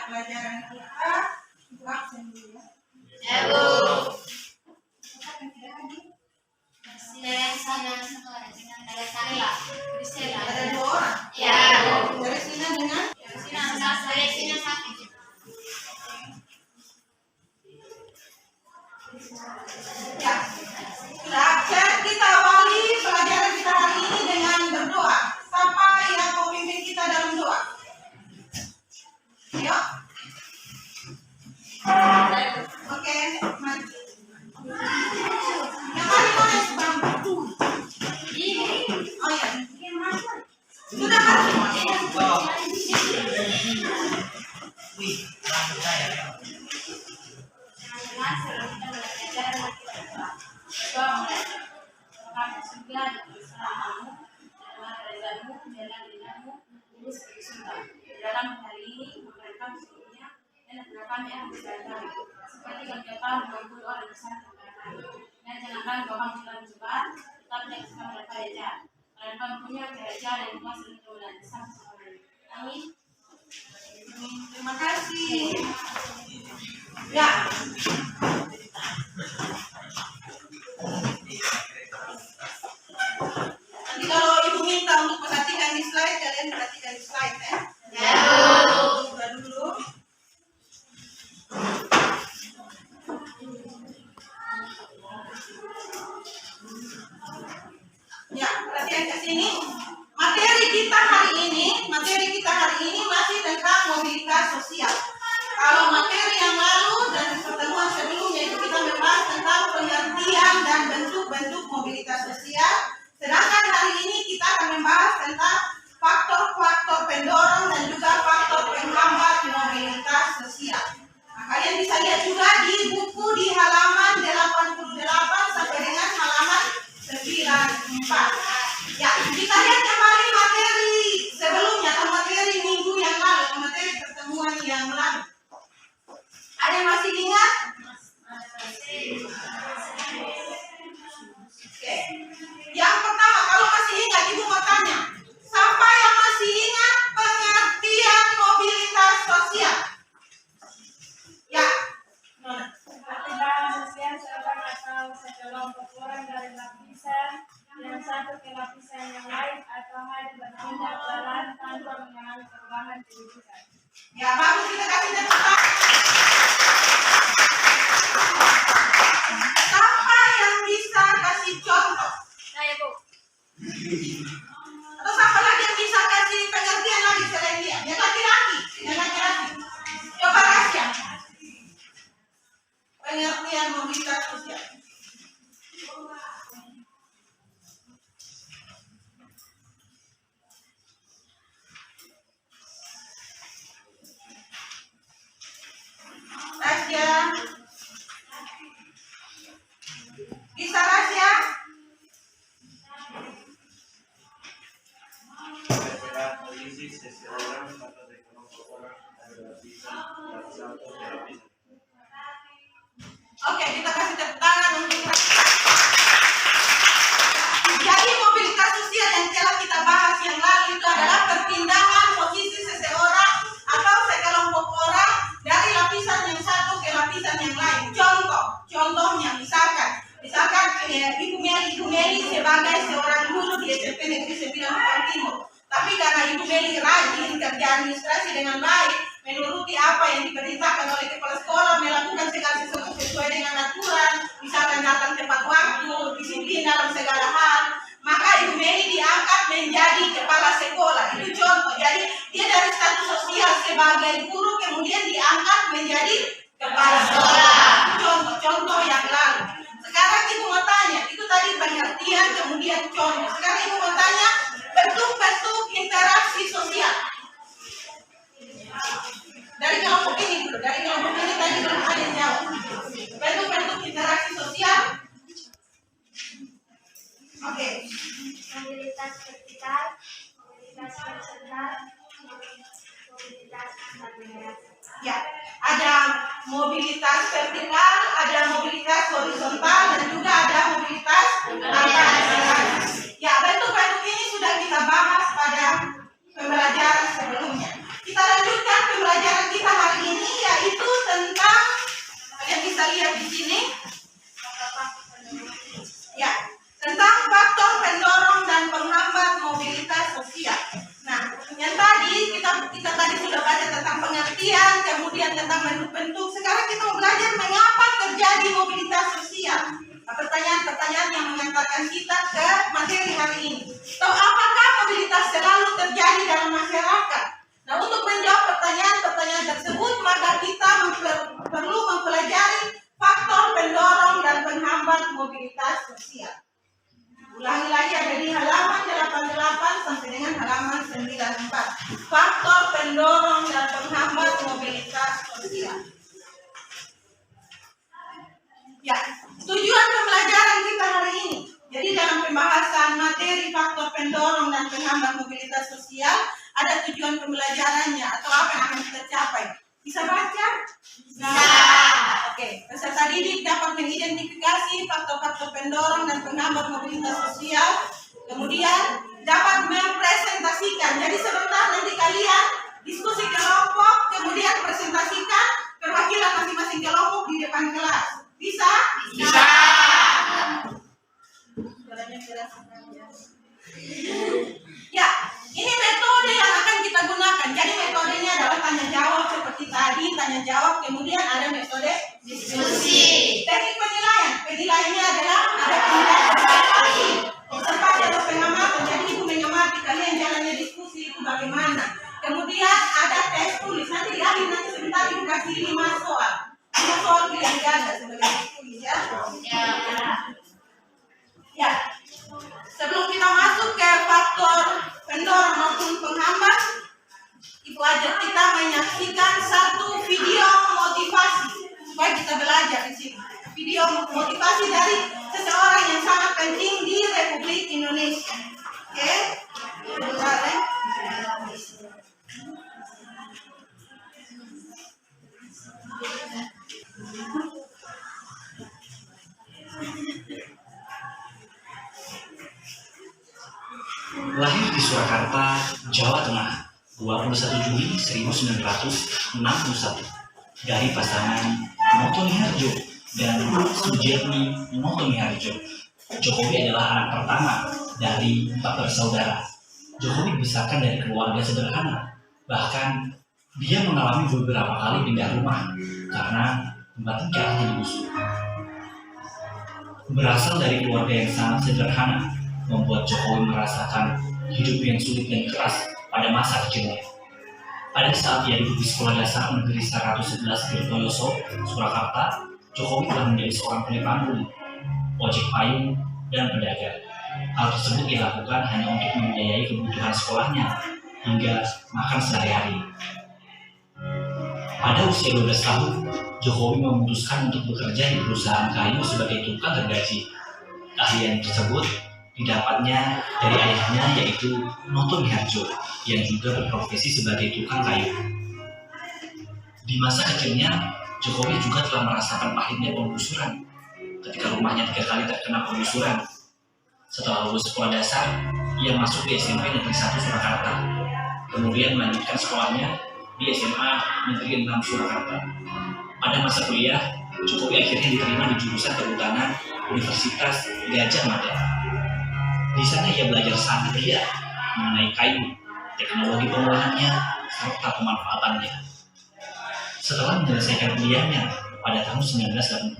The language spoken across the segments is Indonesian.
pelajaran kita. Ibu absen dulu ya. Ya, Bu. Siapa yang tidak hadir? Ada Sila. Ada 2 orang. Ya, Bu. Dari Sina dengan Sina sakit. ya. Sudah, kita awali pelajaran kita hari ini dengan berdoa. Siapa yang memimpin kita dalam doa? Ayo. Oke, mari. Yang paling mana sebang? Oh ya. Sudah masuk. Dalam hari ini mereka sebelumnya dan kami akan belajar seperti kegiatan 20 orang besar dan jangankan bahwa kita mencoba tetapi yang kita mereka belajar mereka punya belajar dan kuasa untuk belajar amin. Terima kasih. Ya. Nanti kalau ibu minta untuk perhatikan di slide, kalian perhatikan di slide ya. Ya, Bu. Buka dulu. Ya, perhatian ke sini. Materi kita hari ini masih tentang mobilitas sosial. Kalau materi yang lalu dan pertemuan sebelumnya itu kita membahas tentang pengertian dan bentuk-bentuk mobilitas sosial. Sedangkan hari ini kita akan membahas tentang faktor-faktor pendorong dan juga faktor penghambat mobilitas sosial. Nah, kalian bisa lihat juga di buku di halaman 88 sampai dengan halaman 94. Ya, kita lihat kembali materi sebelumnya atau materi minggu yang lalu, atau materi pertemuan yang lalu. Ada yang masih ingat? Oke. Yang pertama, kalau masih ingat, ibu mau tanya, siapa yang masih ingat pengertian mobilitas sosial? Ya. Pertimbangan sosial seorang atau sekelompok orang dari lapisan yang satu ke lapisan yang lain atau hanya bertindak jalan tanpa mengalami perubahan kehidupan. Ya, bagus, kita kasih tepuk tangan. Siapa yang bisa kasih contoh? Saya, Bu. Atau siapa lagi yang bisa kasih pengertian lagi selain dia? Yang laki-laki. Coba kasih. Pengertian mobilitas sosial. Rasya. Bisa Rasya? Kondisi seseorang atau sekelompok orang ada lapisan dan satu lapisan. Oke, kita kasih tepuk tangan untuk jadi mobilitas sosial yang telah kita bahas yang lalu itu adalah perpindahan posisi seseorang atau sekelompok orang dari lapisan yang satu ke lapisan yang lain. Contohnya misalkan Ibu Meli sebagai seorang guru di SMP Negeri 9 Kupang Timur. Tapi karena Ibu Meli rajin kerja administrasi dengan baik, menuruti apa yang diperintahkan oleh kepala sekolah, melakukan segala sesuatu sesuai dengan aturan, misalkan datang tepat waktu, disiplin dalam segala hal, maka Ibu Meli diangkat menjadi kepala sekolah. Itu contoh. Jadi dia dari status sosial sebagai guru kemudian diangkat menjadi kepala sekolah. Contoh yang lalu. Sekarang Ibu mau tanya, itu tadi pengertian kemudian contoh. Sekarang Ibu mau tanya bentuk-bentuk interaksi sosial. Dari kelompok ini dulu, dari kelompok ini tadi belum ada yang jawab. Bentuk-bentuk interaksi sosial. Oke. Mobilitas vertikal, mobilitas horizontal, mobilitas antar generasi. Ya, ada mobilitas vertikal, ada mobilitas horizontal, dan juga ada mobilitas antar generasi. Ya, bentuk-bentuk ini sudah kita bahas pada pembelajaran sebelumnya. Kita lanjutkan pembelajaran kita hari kemudian tentang bentuk-bentuk. Sekarang kita mau belajar mengapa terjadi mobilitas sosial. Pertanyaan-pertanyaan yang mengantarkan kita ke materi hari ini. So, apakah mobilitas selalu terjadi dalam masyarakat? Nah, untuk menjawab pertanyaan-pertanyaan tersebut, maka kita perlu mempelajari faktor pendorong dan penghambat mobilitas sosial. Ulangi lagi, ada di halaman 88 sampai dengan halaman 94. Faktor pendorong dan penghambat mobilitas sosial. Ya, tujuan pembelajaran kita hari ini. Jadi dalam pembahasan materi faktor pendorong dan penghambat mobilitas sosial, ada tujuan pembelajarannya atau apa yang akan kita capai. Bisa baca? Bisa. Oke, peserta didik dapat mengidentifikasi faktor-faktor pendorong dan penghambat mobilitas sosial, kemudian dapat mempresentasikan. Jadi sebentar nanti kalian diskusi kelompok, kemudian presentasikan perwakilan masing-masing kelompok di depan kelas. Bisa? Bisa. Ya, ini metode yang akan kita gunakan. Jadi metodenya adalah tanya jawab seperti tadi, tanya jawab, kemudian ada metode diskusi. Teknik penilaian, penilaiannya adalah ada penilaian observasi atau pengamatan. Jadi ibu mengamati kalian jalannya diskusi itu bagaimana. Kemudian ada tes tulis. Nanti sebentar ibu kasih 5 soal. 5 soal pilihan ganda sebagai tes tulis ya. Ya. Sebelum kita masuk ke faktor pendorong maupun penghambat, ibu ajak kita menyaksikan satu video motivasi supaya kita belajar di sini. Video motivasi dari seseorang yang sangat penting di Republik Indonesia. Oke? Bentar ya. Lahir di Surakarta, Jawa Tengah, 21 Juli 1961 dari pasangan Noto Miharjo dan Sujiatmi Noto Miharjo. Jokowi adalah anak pertama dari 4 bersaudara. Jokowi dibesarkan dari keluarga sederhana, bahkan dia mengalami beberapa kali pindah rumah karena tempat tinggalnya digusur. Berasal dari keluarga yang sangat sederhana, membuat Jokowi merasakan hidup yang sulit dan keras pada masa kecilnya. Pada saat ia duduk di Sekolah Dasar Negeri 111 Tirtoyoso, Surakarta, Jokowi telah menjadi seorang kulit panggung, ojek payung, dan pedagang. Hal tersebut dilakukan hanya untuk membiayai kebutuhan sekolahnya hingga makan sehari-hari. Pada usia 12 tahun, Jokowi memutuskan untuk bekerja di perusahaan kayu sebagai tukang gergaji. Keahlian tersebut didapatnya dari ayahnya, yaitu Noto Miharjo, yang juga berprofesi sebagai tukang kayu. Di masa kecilnya, Jokowi juga telah merasakan pahitnya penggusuran ketika rumahnya 3 kali terkena penggusuran. Setelah lulus sekolah dasar, ia masuk di SMP Negeri 1 Surakarta, kemudian melanjutkan sekolahnya di SMA Negeri 6 Surakarta. Pada masa kuliah, Jokowi akhirnya diterima di jurusan Kehutanan Universitas Gadjah Mada. Di sana ia belajar sangat giat mengenai kayu, teknologi pengolahannya, serta pemanfaatannya. Setelah menyelesaikan kuliahnya pada tahun 1985,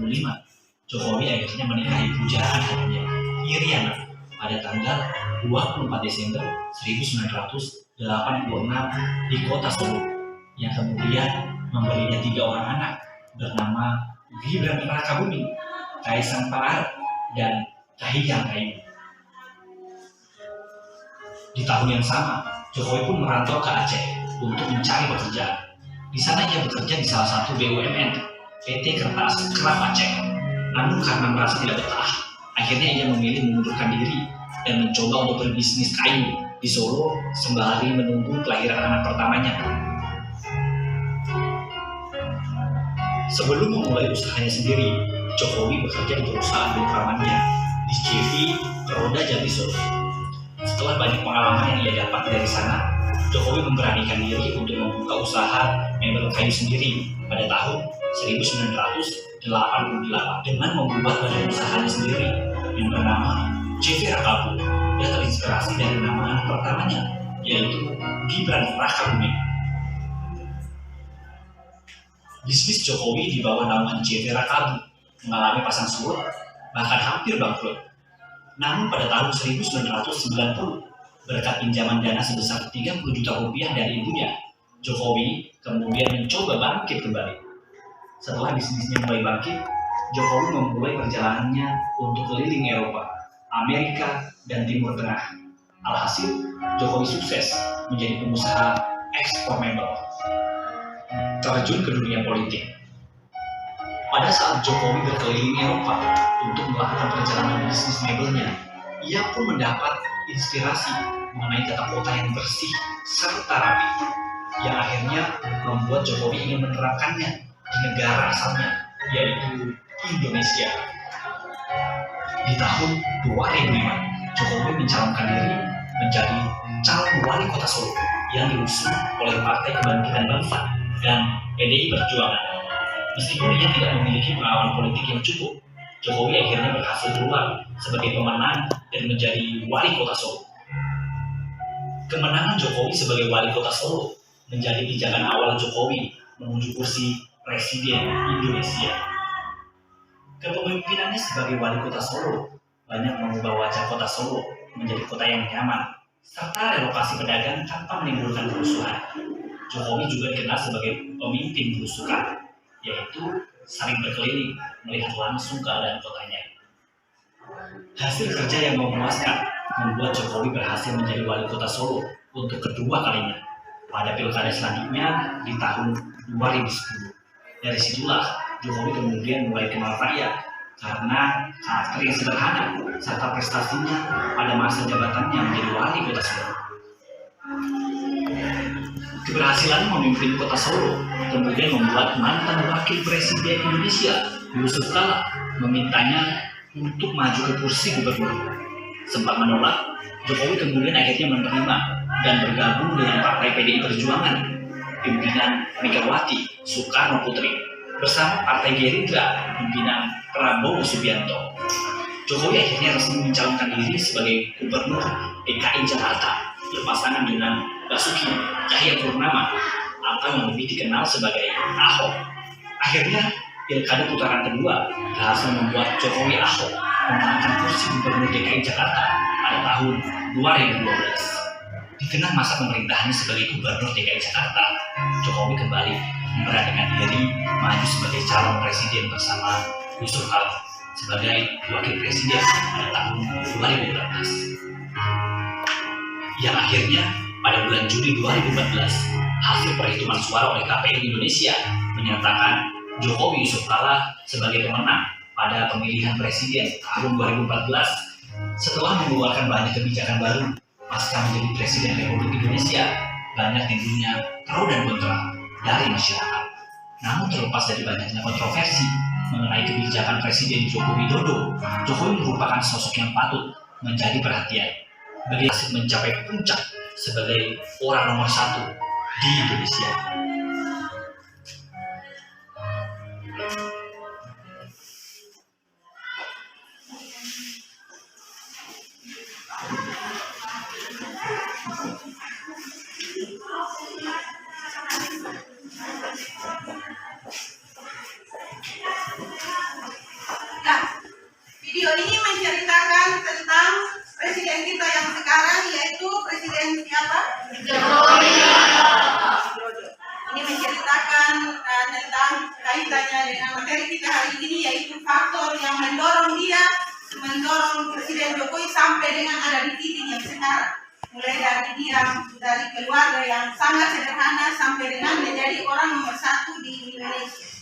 Jokowi akhirnya menikahi pujaan hatinya, Iriana, pada tanggal 24 Desember 1986 di kota Solo, yang kemudian memberinya 3 orang anak bernama Gibran Rakabuming, Kaisang Pangarep, dan Kahiyang Ayu. Di tahun yang sama, Jokowi pun merantau ke Aceh untuk mencari pekerjaan. Di sana ia bekerja di salah satu BUMN, PT Kertas Kerap Aceh. Namun karena merasa tidak betah, akhirnya ia memilih mengundurkan diri dan mencoba untuk berbisnis kayu di Solo sembari menunggu kelahiran anak pertamanya. Sebelum memulai usahanya sendiri, Jokowi bekerja di perusahaan milik pamannya di CV Roda Jati Solo. Setelah banyak pengalaman yang ia dapat dari sana, Jokowi memberanikan diri untuk membuka usaha mebel kayu sendiri pada tahun 1988 dengan membuat badan usahanya sendiri yang bernama CV Rakabu, yang terinspirasi dari nama anak pertamanya, yaitu Gibran Rakabuming. Bisnis Jokowi di bawah naungan Jevera Kabu mengalami pasang surut, bahkan hampir bangkrut. Namun pada tahun 1990, berkat pinjaman dana sebesar 30 juta rupiah dari ibunya, Jokowi kemudian mencoba bangkit kembali. Setelah bisnisnya mulai bangkit, Jokowi memulai perjalanannya untuk keliling Eropa, Amerika, dan Timur Tengah. Alhasil, Jokowi sukses menjadi pengusaha ekspor mebel. Terjun ke dunia politik. Pada saat Jokowi berkeliling Eropa untuk melakukan perjalanan bisnis mebelnya, ia pun mendapat inspirasi mengenai tata kota yang bersih serta rapi, yang akhirnya membuat Jokowi ingin menerapkannya di negara asalnya, yaitu Indonesia. Di tahun 2005, Jokowi mencalonkan diri menjadi calon wali kota Solo yang diusung oleh Partai Kebangkitan Bangsa dan PDI Perjuangan. Meskipun ia tidak memiliki pengalaman politik yang cukup, Jokowi akhirnya berhasil keluar sebagai pemenang dan menjadi wali kota Solo. Kemenangan Jokowi sebagai wali kota Solo menjadi pijakan awal Jokowi menuju kursi Presiden Indonesia. Kepemimpinannya sebagai wali kota Solo banyak mengubah wajah kota Solo menjadi kota yang nyaman, serta relokasi pedagang tanpa menimbulkan kerusuhan. Jokowi juga dikenal sebagai pemimpin belusukan, yaitu saling berkeliling melihat langsung keadaan kotanya. Hasil kerja yang memuaskan membuat Jokowi berhasil menjadi wali kota Solo untuk kedua kalinya pada pilkada selanjutnya di tahun 2010. Dari situlah Jokowi kemudian mulai kenal rakyat karena karakter yang sederhana serta prestasinya pada masa jabatannya menjadi wali kota Solo. Keberhasilan memimpin kota Solo kemudian membuat mantan wakil presiden Indonesia Yusuf Kala memintanya untuk maju ke kursi gubernur. Sempat menolak, Jokowi kemudian akhirnya menerima dan bergabung dengan Partai PDI Perjuangan pimpinan Megawati Soekarno Putri bersama Partai Gerindra pimpinan Prabowo Subianto. Jokowi akhirnya resmi mencalonkan diri sebagai gubernur DKI Jakarta berpasangan dengan Basuki Cahayapurnama atau yang lebih dikenal sebagai Ahok. Akhirnya pilkada putaran kedua berhasil membuat Jokowi Ahok memenangkan kursi gubernur DKI Jakarta pada tahun 2012. Di tengah masa pemerintahannya sebagai gubernur DKI Jakarta, Jokowi kembali memberanikan diri maju sebagai calon presiden bersama Yusuf Kala sebagai wakil presiden pada tahun 2014. Yang akhirnya pada bulan Juli 2014, hasil perhitungan suara oleh KPU Indonesia menyatakan Jokowi Yusuf Kala sebagai pemenang pada pemilihan presiden tahun 2014 setelah mengeluarkan banyak kebijakan baru pasca menjadi presiden Republik Indonesia. Banyak timbulnya pro dan kontra dari masyarakat. Namun terlepas dari banyaknya kontroversi mengenai kebijakan Presiden Joko Widodo, Jokowi merupakan sosok yang patut menjadi perhatian bagi hasil mencapai puncak sebagai orang nomor 1 di Indonesia. Nah, video ini menceritakan tentang presiden kita yang sekarang, yaitu Presiden siapa? Jokowi. Ini menceritakan tentang kaitannya dengan materi kita hari ini, yaitu faktor yang mendorong Presiden Jokowi sampai dengan ada di titik yang sekarang. Mulai dari keluarga yang sangat sederhana sampai dengan menjadi orang nomor 1 di Indonesia.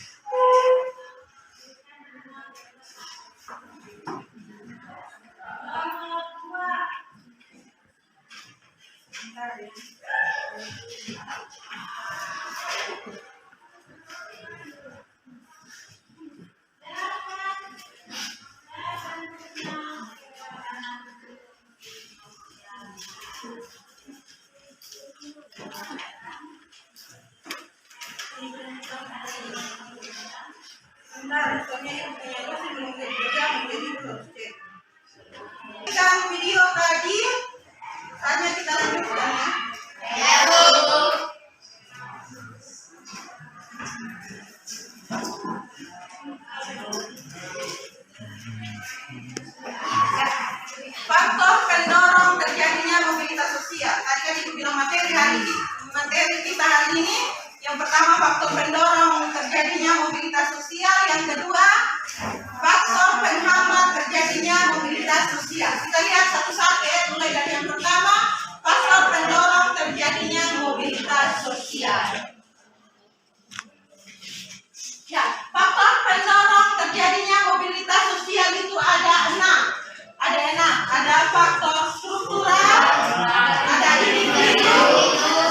Video tadi, saatnya kita lanjutkan ya. Faktor pendorong terjadinya mobilitas sosial. Tadi kan ibu bilang materi kita hari ini. Yang pertama faktor pendorong terjadinya mobilitas sosial. Yang kedua faktor penghambat terjadinya mobilitas sosial. Kita lihat satu-satu ya. Mulai dari yang pertama, faktor pendorong terjadinya mobilitas sosial. Ya, faktor pendorong terjadinya mobilitas sosial itu ada 6. Ada faktor struktural, ada individu,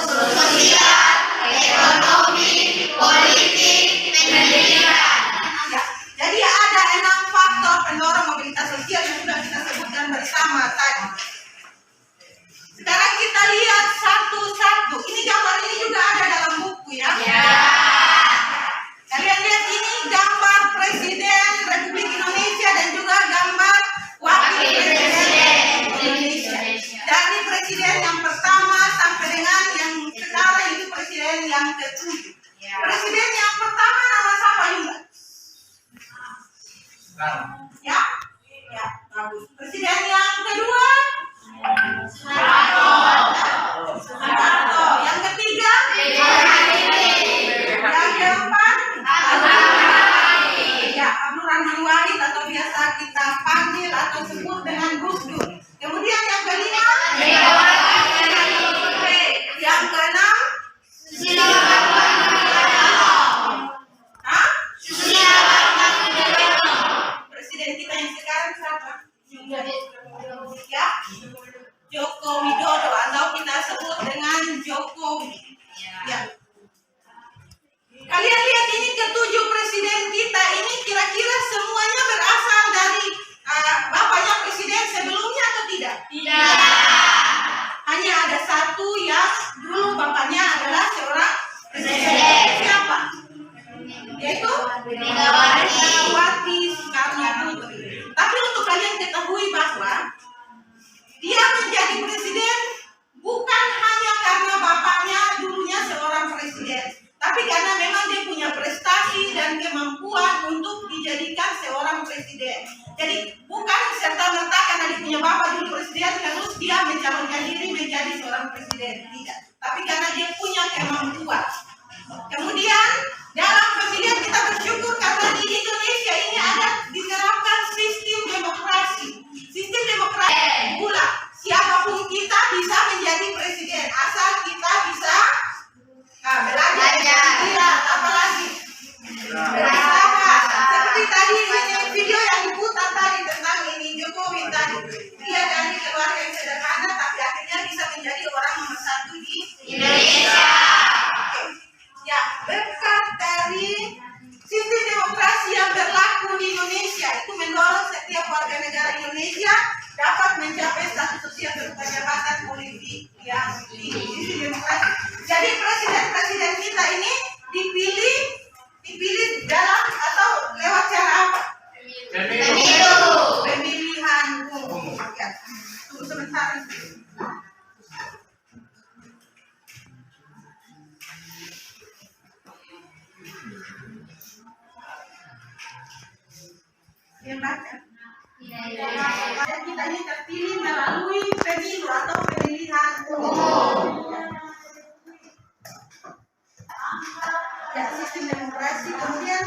sosial, ekonomi, politik, pendidikan. Ya, jadi ada 6 faktor pendorong mobilitas sosial yang sudah kita sebutkan bersama tadi. Sekarang kita lihat satu-satu. Ini gambar ini juga ada dalam buku ya. Kalian lihat ini gambar Presiden Republik Indonesia dan juga gambar Wakil Presiden Indonesia. Dari presiden yang pertama sampai dengan yang sekarang itu presiden yang ke-7. Presiden yang pertama nama siapa juga? Ya, ya, bagus. Presiden yang kedua? Soeharto. Yang ketiga? Yang keempat? Ya, Abdul Rahman Wahid atau biasa kita panggil atau sebut dengan Gus Dur. Kemudian yang kelima? Yang keenam? Hah? Presiden kita yang sekarang siapa? Ya, Joko Widodo atau kita sebut dengan Jokowi. Ya. Kalian lihat ini ke-7 presiden kita ini kira-kira semuanya berasal dari bapaknya presiden sebelumnya atau tidak? Tidak. Hanya ada satu yang dulu bapaknya adalah seorang presiden. Siapa? Yaitu Megawati Soekarno Putri. Tapi untuk kalian ketahui bahwa dia menjadi presiden bukan hanya karena bapaknya dulunya seorang presiden, tapi karena memang dia punya prestasi dan kemampuan untuk dijadikan seorang presiden. Jadi bukan serta-merta karena dia punya bapak dulu presiden terus dia mencalonkan diri menjadi seorang presiden, tidak. Tapi karena dia punya kemampuan. Kemudian dalam pemilihan kita bersyukur karena di Indonesia ini ada diterapkan sistem demokrasi. Sistem demokrasi pula siapapun kita bisa menjadi presiden asal kita bisa belajar, apalagi berusaha. Seperti tadi ini video yang diputar tadi tentang ini Jokowi tadi, dia dari keluarga yang sederhana tapi akhirnya bisa menjadi orang nomor 1 di Indonesia. Ya, berkat dari sistem demokrasi yang berlaku di Indonesia itu mendorong setiap warga negara Indonesia dapat mencapai status sosial berupa jabatan politik yang tinggi. Sistem demokrasi. Jadi presiden kita ini dipilih dalam atau lewat cara apa? Pemilihan umum. Ya. Tunggu sebentar. Yang baca. Dan kita ini terpilih melalui pemilu atau pemilihan umum. Ya, sistem demokrasi. Kemudian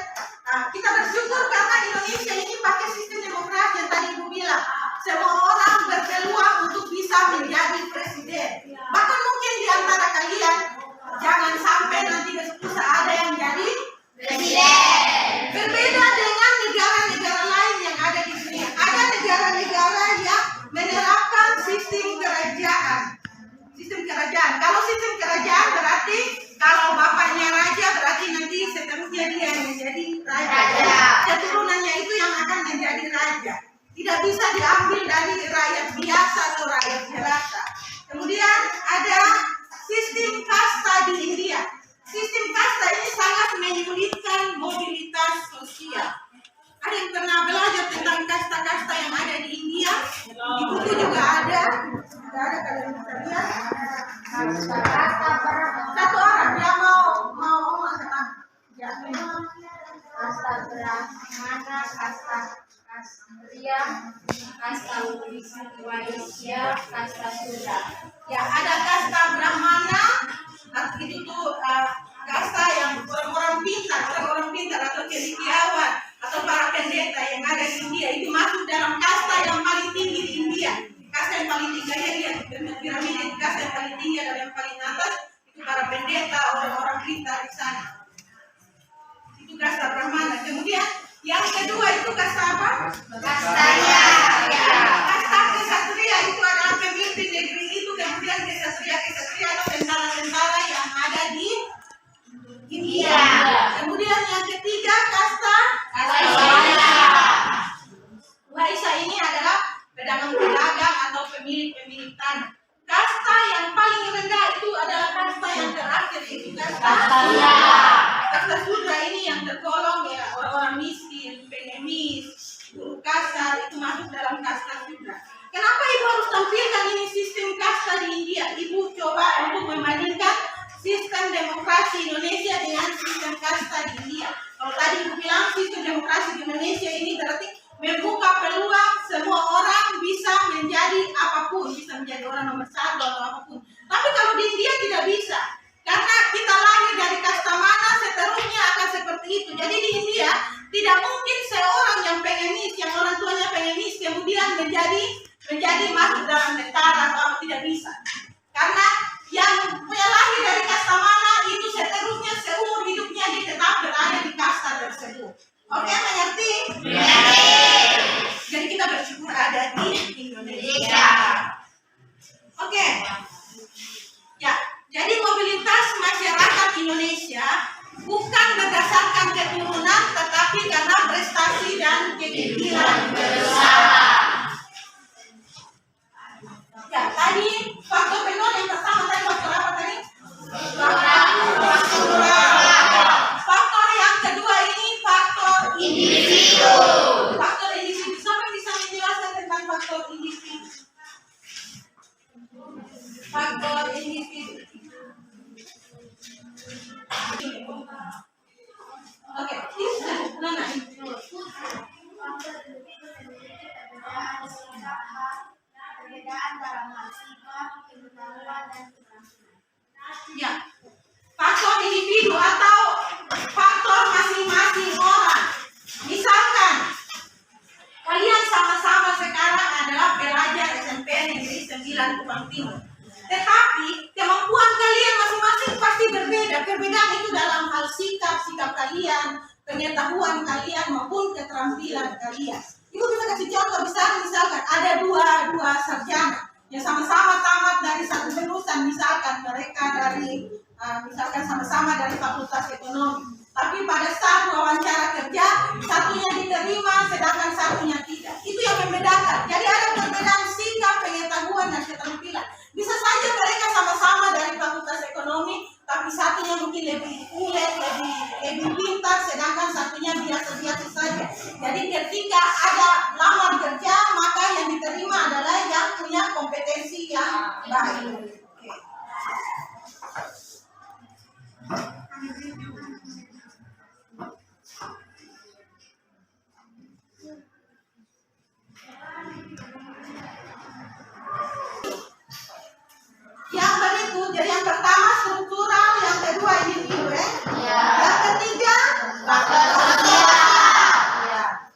kita bersyukur karena Indonesia ini pakai sistem demokrasi yang tadi Ibu bilang. Semua orang berpeluang untuk bisa menjadi presiden. Bahkan mungkin di antara kalian jangan sampai nanti besok ada yang jadi presiden. Berbeda dengan negara-negara lain yang ada di dunia. Ada negara-negara yang menerapkan sistem kerajaan. Sistem kerajaan. Kalau sistem kerajaan berarti kalau bapaknya raja berarti nanti seterusnya dia yang menjadi raja. Keturunannya itu yang akan menjadi raja. Tidak bisa diambil dari rakyat biasa atau rakyat jelata. Kemudian ada sistem kasta di India. Sistem kasta ini sangat menyulitkan mobilitas sosial. Ada yang pernah belajar tentang kasta-kasta yang ada di India? Di buku juga ada. Ada kalian bisa lihat. Satu orang yang mau ngomong sama. Ya. kasta Brahmana, kasta Ksatria, kasta Waisya, kasta Sudra. Ya, ada kasta Brahmana, itu tuh kasta yang orang-orang pintar atau cendekiawan atau para pendeta yang ada di India, itu masuk dalam kasta yang paling tinggi di India. Kasta yang paling tinggi ya, piramida itu kasta yang paling tinggi adalah yang paling atas, itu para pendeta, orang-orang pintar di sana. Itu kasta Brahmana. Kemudian yang kedua itu kasta apa? Ksatria. Kasta Ksatria itu adalah pemimpin negeri itu. Kemudian Ksatria atau tentara-tentara yang ada di India. Kemudian yang ketiga kasta Waisya ini adalah pedagang-pedagang atau pemilik tanah. Kasta yang paling rendah itu adalah kasta yang terakhir, itu kasta Sudra. Ini yang tergolong ya orang-orang miskin, pengemis, buruh kasar, itu masuk dalam kasta Sudra. Kenapa Ibu harus tampilkan ini sistem kasta di India? Ibu coba untuk membandingkan sistem demokrasi Indonesia dengan sistem kasta di India. Kalau tadi Ibu bilang sistem demokrasi di Indonesia ini berarti membuka peluang semua orang bisa menjadi apapun, bisa menjadi orang nomor satu atau apapun. Tapi kalau di India tidak bisa, karena kita lahir dari kasta mana seterusnya akan seperti itu. Jadi di India tidak mungkin seorang yang pengemis, yang orang tuanya pengemis, kemudian menjadi masuk dalam tentara atau apa, tidak bisa. Karena yang lahir dari kasta mana itu seterusnya seumur hidupnya dia tetap berada di kasta tersebut. Oke, mengerti? Jadi kita bersyukur ada di Indonesia. Oke. Ya, jadi mobilitas masyarakat Indonesia bukan berdasarkan keturunan, tetapi karena prestasi dan kegigihan berusaha. Ya, tadi faktor penol yang pertama tadi faktor apa tadi? Faktor yang kedua ini faktor individu. Faktor individu. Siapa bisa menjelaskan tentang faktor individu? Faktor individu. Oke, Nona. Perbedaan dalam hal sikap, pengetahuan, dan keterampilan. Ya, faktor individu atau faktor masing-masing orang. Misalkan kalian sama-sama sekarang adalah pelajar SMP Negeri 9 Kupang Timur, tetapi kemampuan kalian masing-masing pasti berbeda. Perbedaan itu dalam hal sikap kalian, pengetahuan kalian maupun keterampilan kalian. Ibu bisa kasih contoh besar, misalkan ada dua sarjana yang sama-sama tamat dari satu jurusan, misalkan mereka dari misalkan sama-sama dari Fakultas Ekonomi, tapi pada saat wawancara kerja satunya diterima sedangkan satunya tidak. Itu yang membedakan. Jadi ada perbedaan sikap, pengetahuan, dan keterampilan. Bisa saja mereka sama-sama dari Fakultas Ekonomi, tapi satunya mungkin lebih ulet, lebih pintar, sedangkan satunya biasa-biasa saja. Jadi ketika ada lamar kerja, maka yang diterima adalah yang punya kompetensi yang baik. Yang berikut, jadi yang pertama struktural, yang kedua individu, yang ketiga faktor sosial. Ya.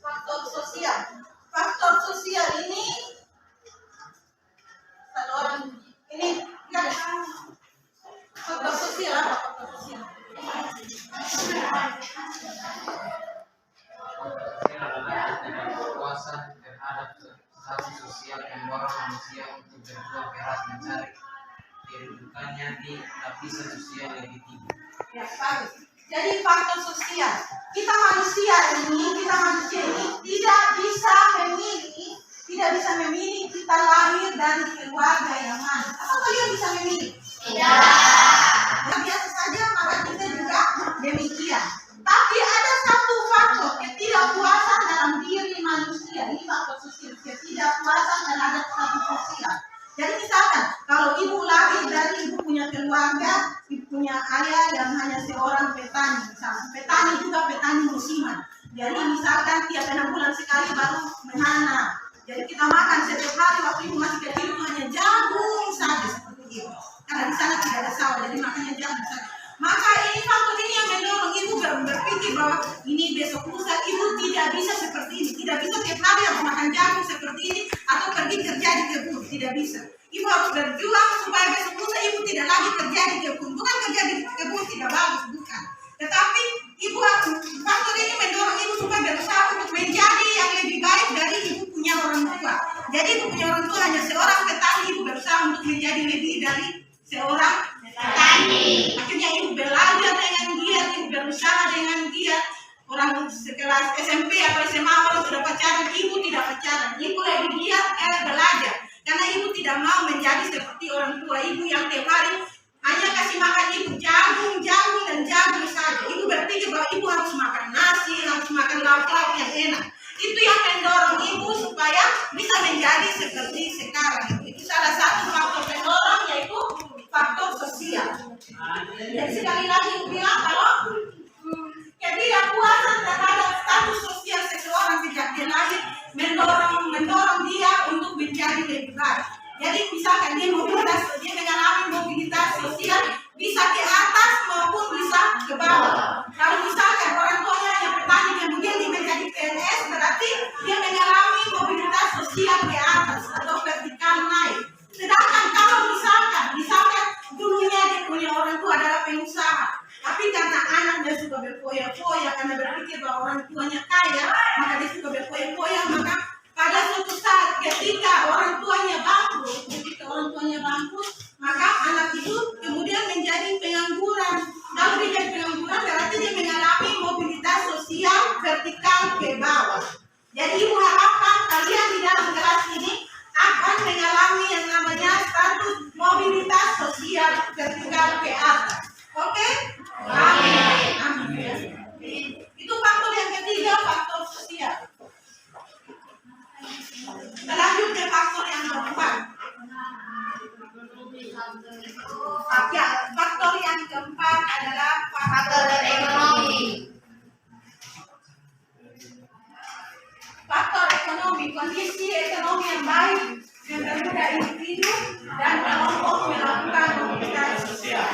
Faktor sosial. Faktor sosial ini satu orang ini enggak ada. Faktor sosial apa? Faktor sosial. Kepuasan terhadap status sosial yang mendorong manusia untuk berjuang keras mencari kedudukannya di lapisan sosial yang tinggi. Ya, bagus. Jadi faktor sosial. Kita manusia ini tidak bisa memilih kita lahir dari keluarga yang mana. Apa kalian bisa memilih? Tidak. Biasa saja, maka kita juga demikian. Tapi ada satu faktor, ketidakpuasan dalam diri manusia. Ini faktor sosial, ketidakpuasan terhadap status sosial. Jadi misalkan, kalau ibu lahir dari ibu punya keluarga, ibu punya ayah yang hanya seorang petani, misalnya petani juga petani musiman. Jadi misalkan tiap 6 bulan sekali baru menanam. Jadi kita makan setiap hari waktu ibu masih kecil itu hanya jagung saja seperti itu. Karena di sana tidak ada sawah, jadi makannya jagung saja. Maka ini faktor ini yang mendorong ibu berpikir bahwa ini besok lusa ibu tidak bisa seperti ini, tidak bisa tiap hari harus makan jagung seperti ini atau pergi kerja di kebun, tidak bisa. Ibu harus berjuang supaya besok lusa ibu tidak lagi kerja di kebun. Bukan kerja di kebun tidak bagus, bukan. Tetapi ibu faktor ini mendorong ibu supaya berusaha untuk menjadi yang lebih baik dari ibu punya orang tua. Jadi ibu punya orang tua hanya seorang petani, ibu berusaha untuk menjadi lebih dari seorang petani. Akhirnya ibu belajar dengan giat, ibu berusaha dengan giat. Orang sekelas SMP atau SMA orang sudah pacaran, ibu tidak pacaran. Ibu lebih giat belajar. Karena ibu tidak mau menjadi seperti orang tua ibu yang tiap hari hanya kasih makan ibu jagung saja. Ibu berpikir bahwa ibu harus makan nasi, harus makan lauk-lauk yang enak. Itu yang mendorong ibu supaya bisa menjadi seperti sekarang. Itu salah satu faktor pendorong, yaitu faktor sosial. Dan sekali lagi ibu bilang kalau ketidakpuasan terhadap status sosial seseorang sejak dia lahir mendorong dia untuk menjadi lebih baik. Jadi misalkan dia mengalami mobilitas sosial bisa ke atas maupun bisa ke bawah. Kalau misalkan orang tuanya yang petani kemudian dia menjadi PNS, berarti dia mengalami mobilitas sosial ke atas atau vertikal naik. Sedangkan kalau misalkan dulunya dia punya orang tua adalah pengusaha, tapi karena anaknya suka berfoya-foya karena berpikir bahwa orang tuanya kaya, maka dia suka berfoya-foya, maka pada suatu saat ketika orang tuanya bangkrut, maka anak itu kemudian menjadi pengangguran. Kalau dia jadi pengangguran berarti dia mengalami mobilitas sosial vertikal ke bawah. Jadi ibu harapkan kalian di dalam kelas ini akan mengalami yang namanya status mobilitas sosial vertikal ke atas. Oke? Amin. Itu faktor yang ketiga, faktor sosial. Kita lanjut ke faktor yang keempat. Faktor yang keempat adalah faktor ekonomi. Faktor ekonomi, kondisi ekonomi yang baik mempermudah individu dan kelompok melakukan mobilitas sosial.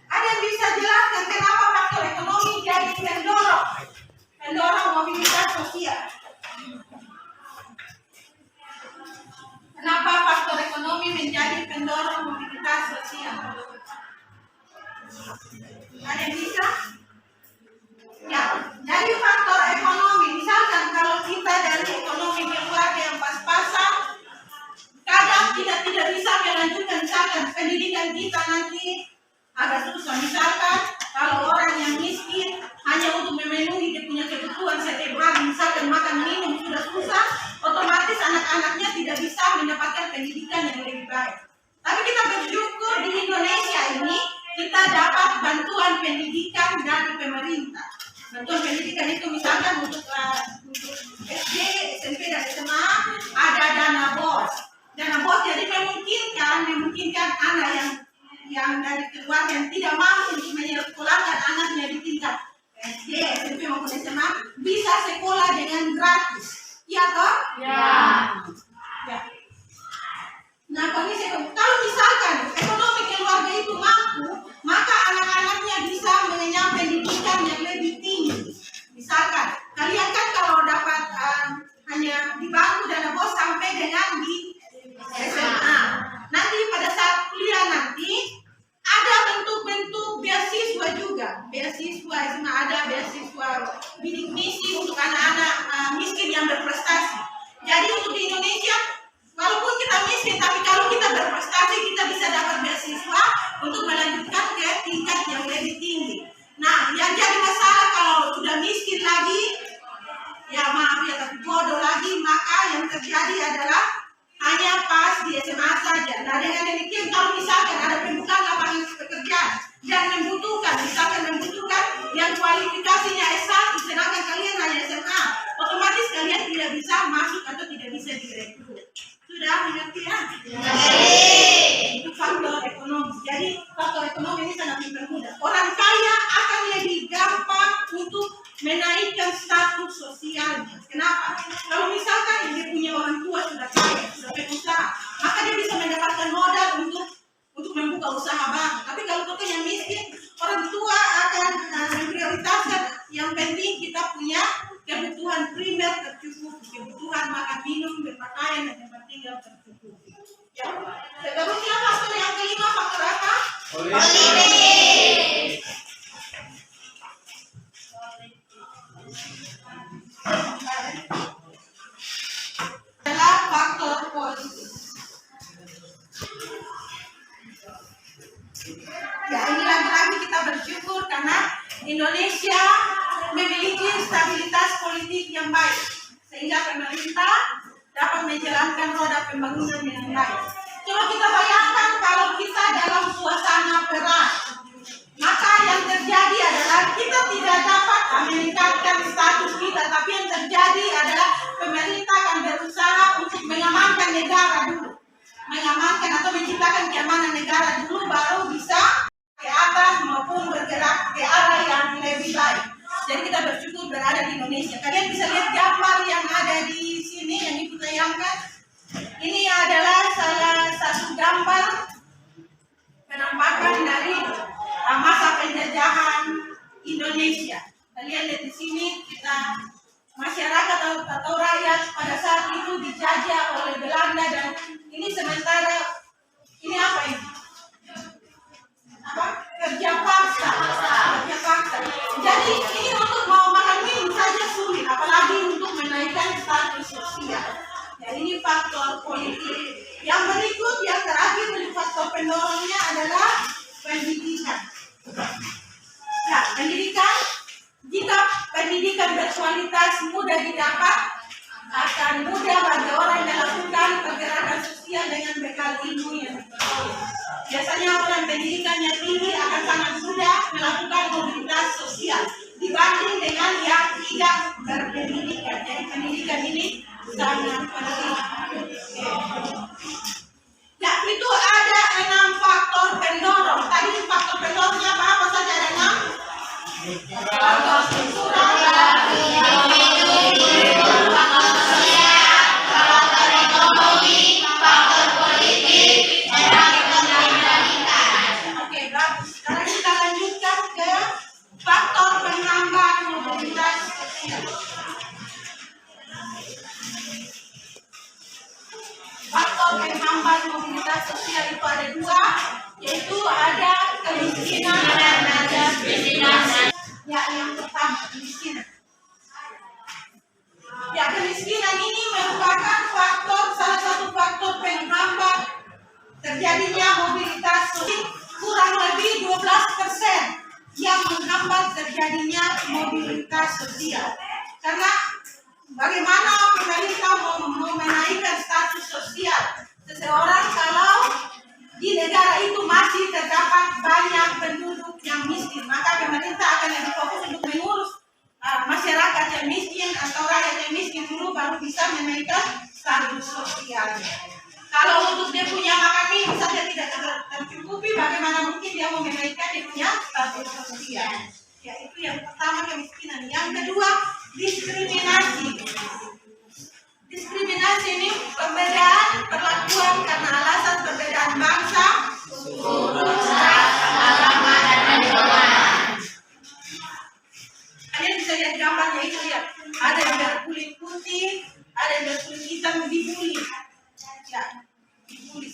Ada yang bisa jelaskan kenapa faktor ekonomi jadi pendorong mobilitas sosial? Kenapa faktor ekonomi menjadi pendorong mobilitas sosial? Ada yang bisa? Ya, dari faktor ekonomi, misalkan kalau kita dari ekonomi keluarga yang pas-pasan, kadang kita tidak bisa melanjutkan misalkan pendidikan kita nanti agak susah. Misalkan kalau orang yang miskin hanya untuk memenuhi dia punya kebutuhan setiap hari, misalkan makan minum sudah susah, otomatis anak-anaknya tidak bisa mendapatkan pendidikan yang lebih baik. Tapi kita bersyukur di Indonesia ini kita dapat bantuan pendidikan dari pemerintah. Bantuan pendidikan itu misalkan untuk SD, SMP dan SMA ada dana BOS. Dana BOS jadi memungkinkan anak yang dari keluarga yang tidak mampu untuk menyekolahkan anaknya di tingkat SD, SMP maupun SMA bisa sekolah dengan gratis. Iya toh? Ya. Nah, kondisi kalau misalkan ekonomi keluarga itu mampu, maka anak-anaknya bisa mengenyam pendidikan yang lebih tinggi. Misalkan kalian kan kalau dapat hanya di bangku dana BOS sampai dengan di SMA. Nanti pada saat kuliah nanti ada bentuk-bentuk beasiswa juga. Beasiswa SMA ada beasiswa bidik misi untuk anak-anak miskin yang berprestasi. Jadi untuk di Indonesia, walaupun kita miskin, tapi kalau kita berprestasi kita bisa dapat beasiswa untuk melanjutkan ke tingkat yang lebih tinggi. Nah, yang jadi masalah kalau sudah miskin lagi, ya maaf ya tapi bodoh lagi, maka yang terjadi adalah hanya pas di SMA saja. Nah, dengan demikian kalau misalkan ada pembukaan lapangan pekerjaan yang misalkan membutuhkan yang kualifikasinya S1, sedangkan kalian hanya SMA, otomatis kalian tidak bisa masuk atau tidak bisa direkrut. Sudah mengerti ya? Itu faktor ekonomi. Jadi faktor ekonomi ini sangat mempermudah. Orang kaya akan lebih gampang untuk menaikkan status sosialnya. Kenapa? Kalau misalkan dia punya orang tua sudah kaya, sudah pengusaha, maka dia bisa mendapatkan modal untuk membuka usaha baru. Tapi kalau kita yang miskin, orang tua akan memprioritaskan yang penting kita punya kebutuhan primer tercukupi, kebutuhan makan minum, berpakaian dan tempat tinggal tercukupi. Ya. Seterusnya faktor yang kelima, faktor apa? Politik. Adalah faktor politik. Ya, ini lagi-lagi kita bersyukur karena Indonesia memiliki stabilitas politik yang baik, sehingga pemerintah dapat menjalankan roda pembangunan dengan baik. Coba kita bayangkan kalau kita dalam suasana perang, maka yang terjadi adalah kita tidak dapat meningkatkan status kita, tapi yang terjadi adalah pemerintah akan berusaha untuk mengamankan negara dulu, mengamankan atau menciptakan keamanan negara dulu, baru bisa ke atas maupun bergerak ke arah yang lebih baik. Jadi kita bersyukur berada di Indonesia. Kalian bisa lihat gambar yang ada di sini yang ibu tayangkan. Ini adalah salah satu gambar penampakan dari masa penjajahan Indonesia. Kalian lihat di sini, kita masyarakat atau rakyat pada saat itu dijajah oleh Belanda, dan ini sementara ini apa ini? Apa? Kerja paksa. Kerja paksa. Jadi ini untuk mau makan minum saja sulit, apalagi untuk menaikkan status sosial. Ya, ini faktor politik. Yang berikut, yang terakhir dari faktor pendorongnya adalah pendidikan. Ya, pendidikan. Jika pendidikan berkualitas mudah didapat, akan mudah bagi orang melakukan pergerakan sosial dengan bekal ilmu yang diperoleh. Biasanya orang pendidikannya tinggi akan sangat mudah melakukan mobilitas sosial dibanding dengan yang tidak berpendidikan. Jadi pendidikan ini sangat penting. Ya, itu ada 6 faktor pendorong. Tadi faktor pendorongnya apa saja ada 6? Faktor struktural, faktor ekonomi, faktor politik, dan faktor dinamika. Oke, bagus. Sekarang kita lanjutkan ke faktor penambah mobilitas sosial. Faktor penambah mobilitas sosial itu ada 2, yaitu ada kemiskinan dan ada kemiskinan. Ya, yang pertama kemiskinan. Ya, kemiskinan ini merupakan salah satu faktor penghambat terjadinya mobilitas sosial, kurang lebih 12% yang menghambat terjadinya mobilitas sosial. Karena bagaimana pemerintah mau menaikkan status sosial seseorang kalau di negara itu masih terdapat banyak penduduk yang miskin, maka pemerintah akan lebih fokus untuk mengurus masyarakat yang miskin atau rakyat yang miskin dulu, baru bisa menaikkan status sosialnya. Kalau untuk dia punya makan minum saja tidak tercukupi, bagaimana mungkin dia mau menaikkan dia punya status sosial? Ya, itu yang pertama, kemiskinan. Yang kedua, diskriminasi. Diskriminasi ini perbedaan perlakuan karena alasan perbedaan bangsa, suku, ras, agama, dan golongan. Kalian bisa lihat gambarnya itu, lihat. Ada yang berkulit putih, ada yang berkulit hitam, dibully. Ya, dibully.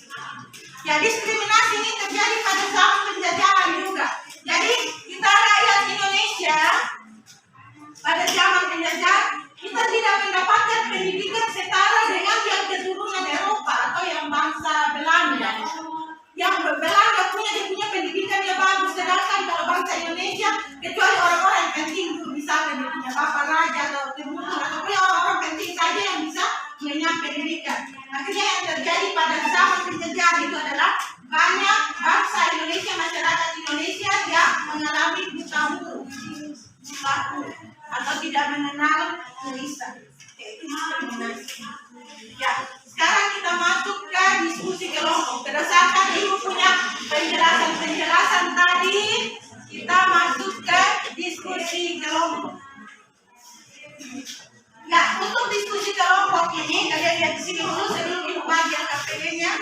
Ya, diskriminasi ini terjadi pada zaman penjajahan juga. Jadi kita rakyat Indonesia pada zaman penjajahan, kita tidak mendapatkan pendidikan setara dengan yang keturunan Eropa atau yang bangsa Belanda. Yang Belanda dia punya pendidikan yang bagus, sedangkan kalau bangsa Indonesia, kecuali orang-orang yang penting, misalnya dia punya bapak raja atau timur, atau orang-orang penting saja yang bisa punya pendidikan. Akhirnya yang terjadi pada zaman penjajahan itu adalah banyak bangsa Indonesia, masyarakat Indonesia yang mengalami buta huruf atau tidak mengenal tulisan. Itu diskriminasi. Ya, sekarang kita masuk ke diskusi kelompok. Berdasarkan ibu punya penjelasan tadi, kita masuk ke diskusi kelompok. kelompok ini, kalian lihat di sini dulu sebelum ibu bagi KPD-nya.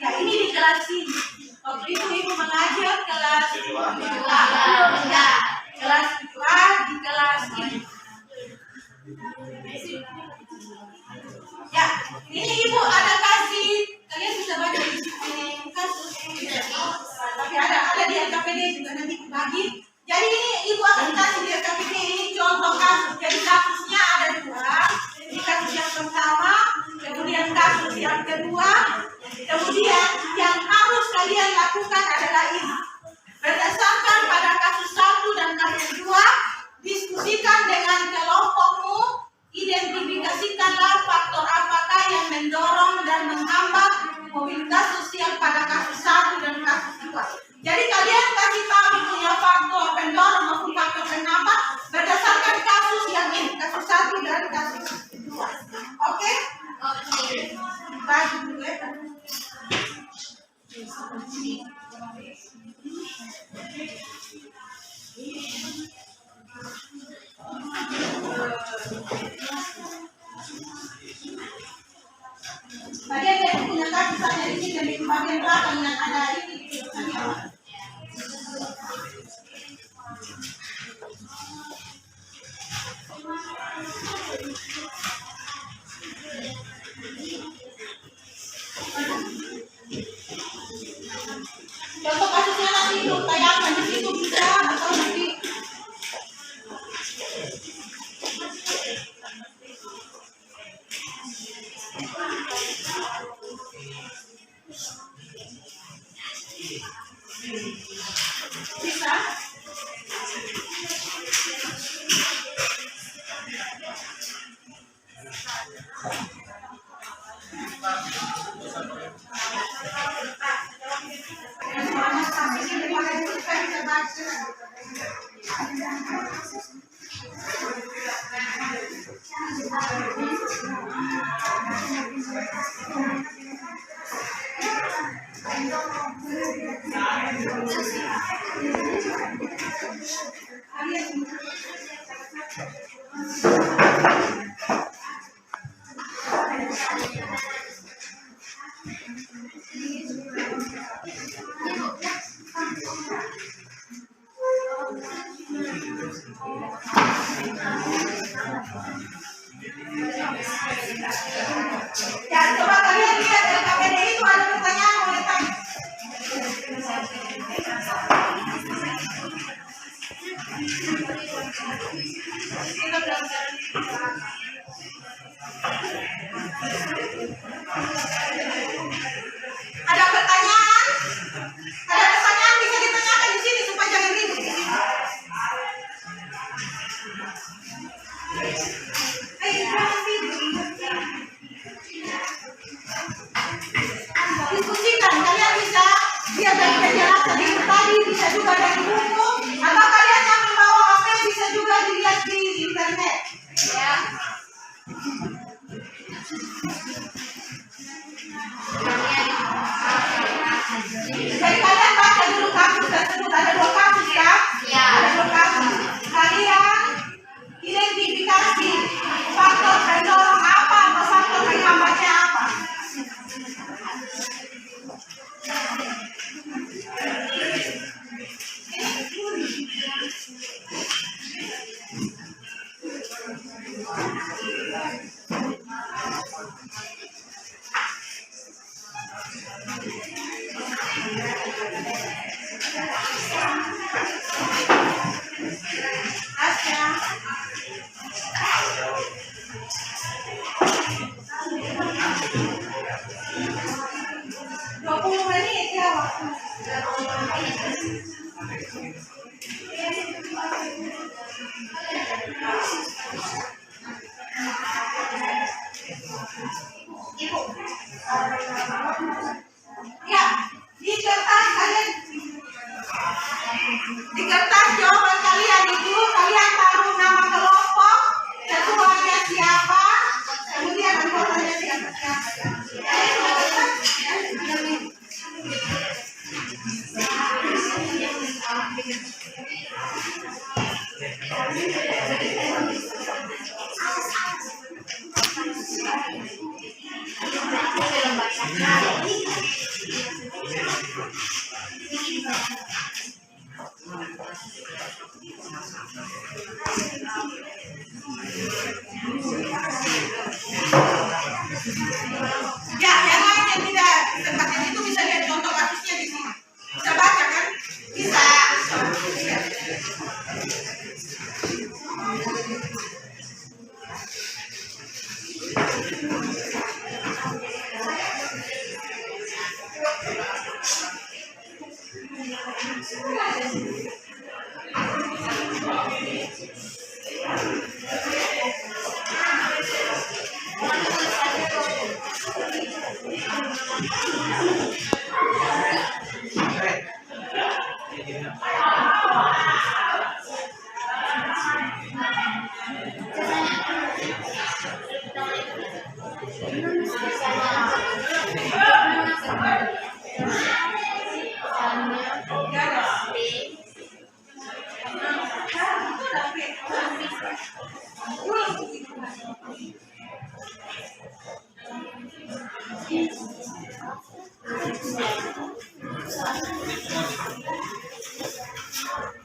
Ya, ini di kelas ini. Waktu itu ibu mengajar kelas 7A. Ya, kelas 7A di kelas ini. Ya, ini ibu ada kasih, kalian bisa baca di sini kasus. Tapi ada di KPD juga nanti bagi. Jadi ini ibu akan kasih di KPD ini contoh kasus. Jadi kasusnya ada 2. Ini kasus yang pertama, kemudian kasus yang kedua, kemudian yang harus kalian lakukan adalah ini. Berdasarkan pada kasus 1 dan kasus 2, diskusikan dengan kelompokmu, identifikasikanlah faktor apakah yang mendorong dan menghambat mobilitas sosial pada kasus 1 dan kasus 2. Jadi kalian kasih tahu punya faktor pendorong maupun faktor penghambat berdasarkan kasus yang ini, kasus 1 dan kasus 2. Oke? Oke. Bagi dulu ya. Tadi ada yang punya kasus saya di sini di bagian belakang yang ada ini. Contoh kasusnya nanti itu tayangkan di situ bisa atau nanti. Bisa. Ya, coba kalian lihat dari KPD itu ada pertanyaan boleh tanya. Ada pertanyaan? Ada pertanyaan bisa ditanyakan di sini supaya jangan ribut di sini. Jangan ribut. Diskusikan, kalian bisa lihat dari penjelasan itu tadi, bisa juga dari buku, atau kalian yang membawa HP bisa juga dilihat di internet. Ya. Jadi kalian baca dulu kasus tersebut, ada 2 kasus ya? Ya. Ada 2 kasus. Kalian identifikasi faktor pendorong apa atau faktor penghambatnya apa. Asya. 20 menit ya waktu. Ya, di kertas kalian, di kertas jawaban kalian itu kalian taruh nama kelompok, ketuanya siapa, kemudian anggotanya siapa. Belum baca. Ya, yang lain yang tidak tempatnya itu bisa lihat contoh kasusnya di sini. Bisa baca kan? Bisa.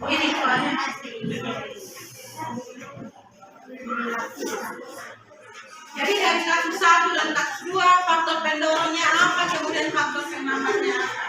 Ini soalnya. Jadi dari kasus 1 dan kasus 2 faktor pendorongnya apa, kemudian faktor penambahannya apa.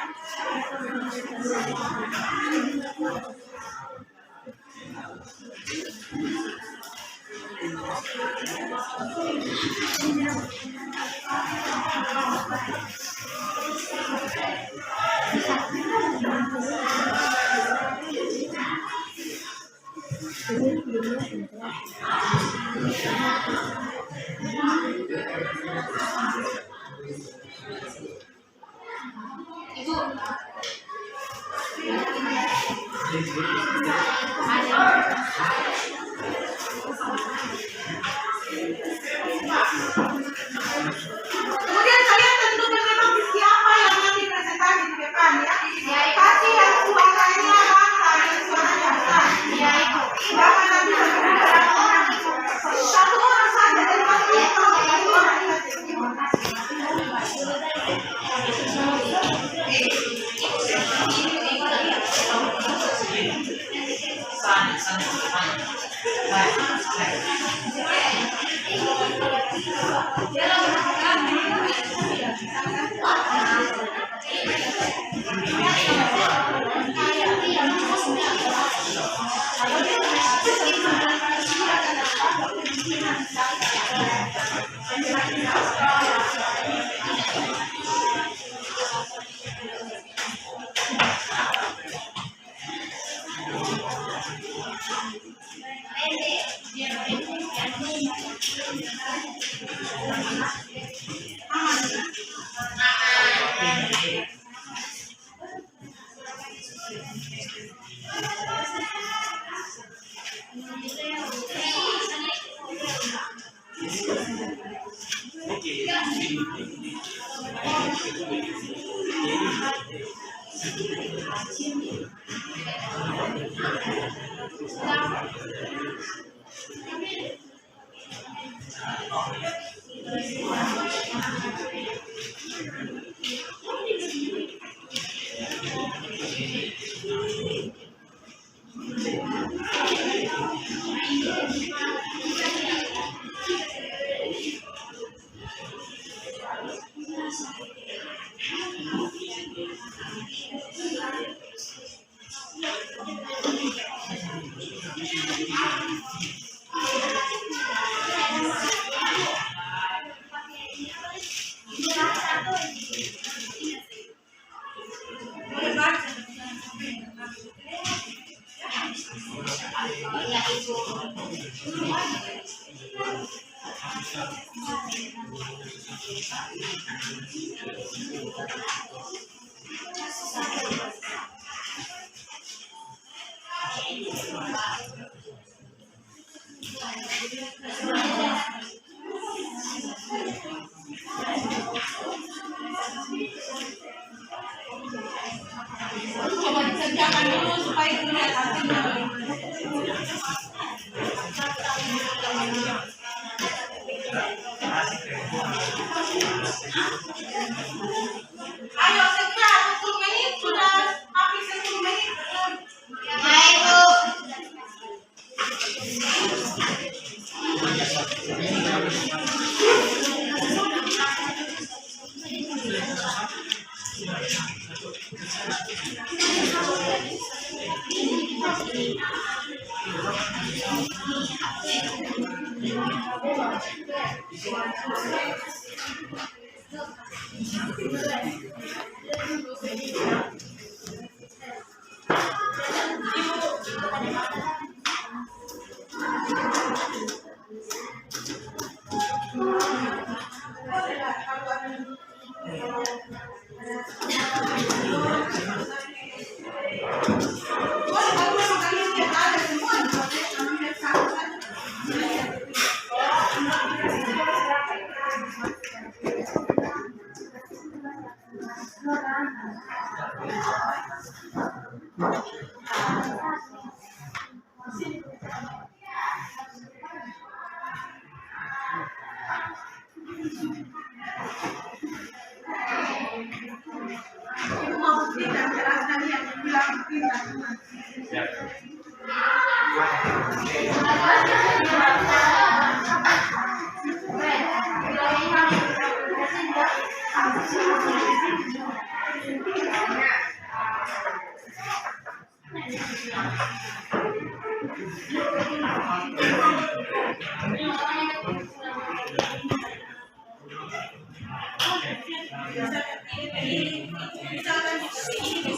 Kemudian kalian tentukan memang siapa yang nanti presentasi di depan ya. Kasih yang suaranya rata, yang suaranya besar. Jangan nanti satu orang saja dan pasti satu orang Coba dikerjakan dulu supaya terlihat hasilnya. Asik ya. Ibu mau tidak jelaskan yang bilang tidak. Misalkan seperti ini.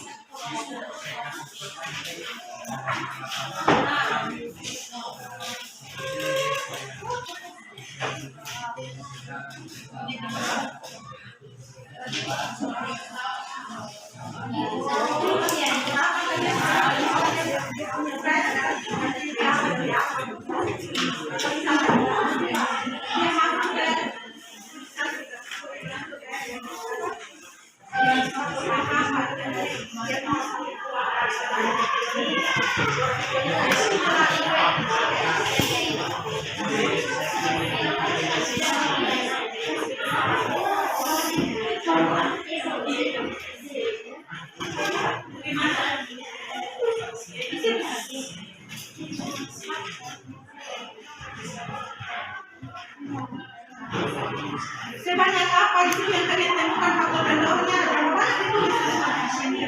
Sebanyak apa di sini yang kalian temukan faktor dan daunnya? Berapa banyak ditulis di sini?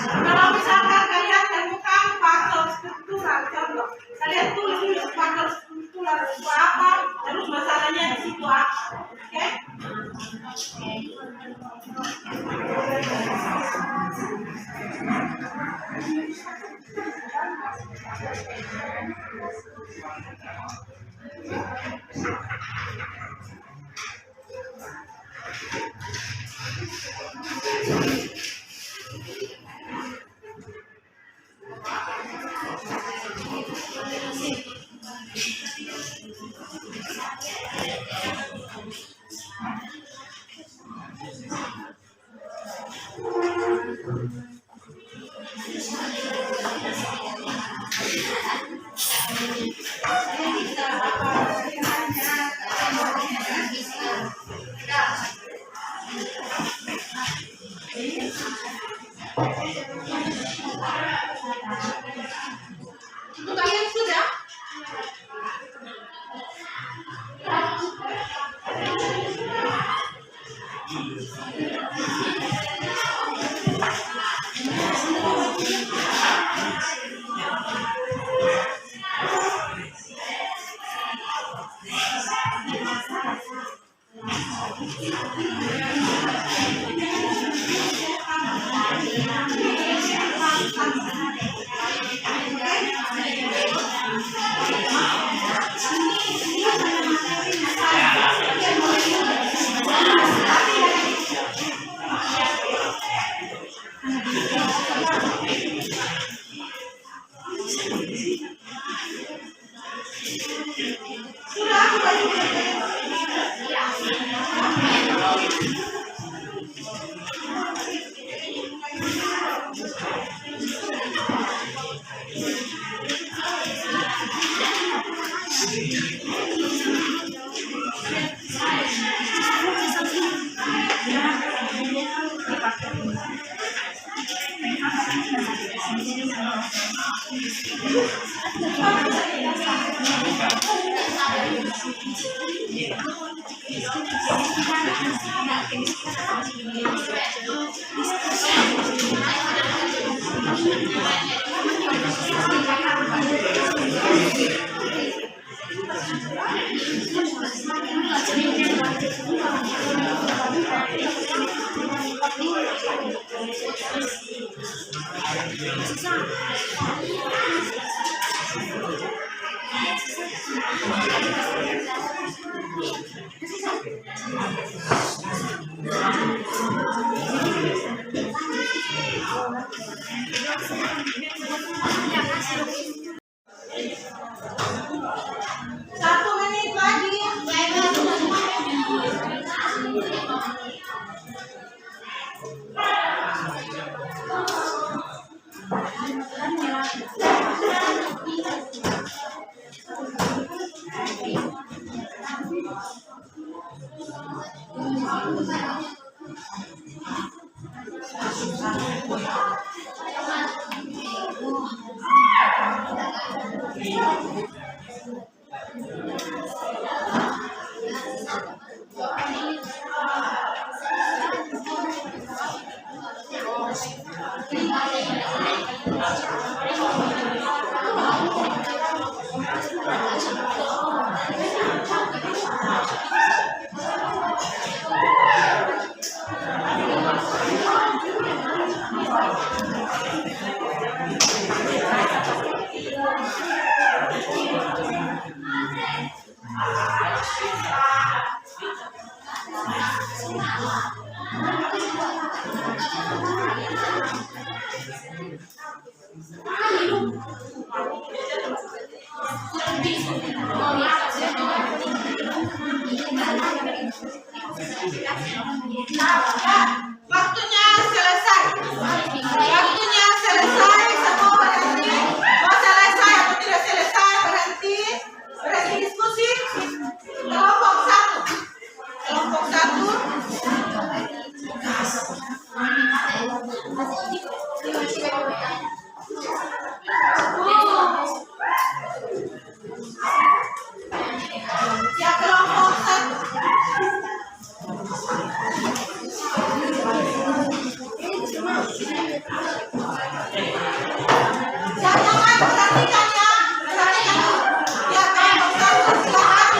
Kalau misalkan kalian temukan faktor struktural, contoh, kalian tulis faktor struktural itu apa, terus masalahnya di situ apa, oke? Untuk kalian sudah? Satu menit lagi. Waktunya selesai. Waktunya selesai. Semua berhenti. Mau selesai atau tidak selesai, berhenti. Berhenti diskusi. Kelompok satu. Kelompok satu. Ya, kelompok satu. Jangan perhatikan ya, perhatikan. Ya, kelompok satu silakan.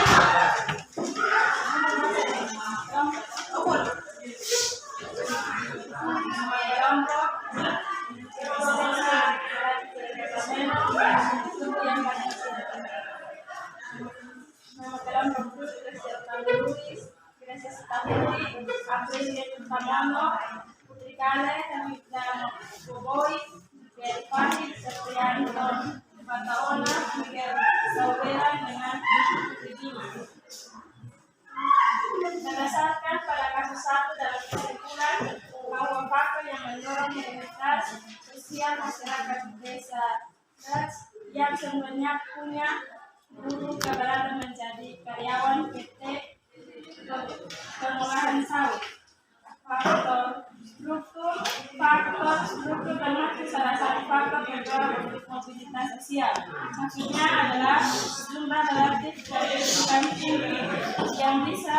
Berdasarkan pada kasus 1 dalam kesimpulan bahwa faktor yang mendorong mobilitas sosial masyarakat desa yang sebenarnya punya guru keberatan menjadi karyawan PT Pengolahan Sawit. Faktor struktur termasuk salah satu faktor mendorong mobilitas sosial. Maksudnya adalah jumlah relatif dari kampung yang bisa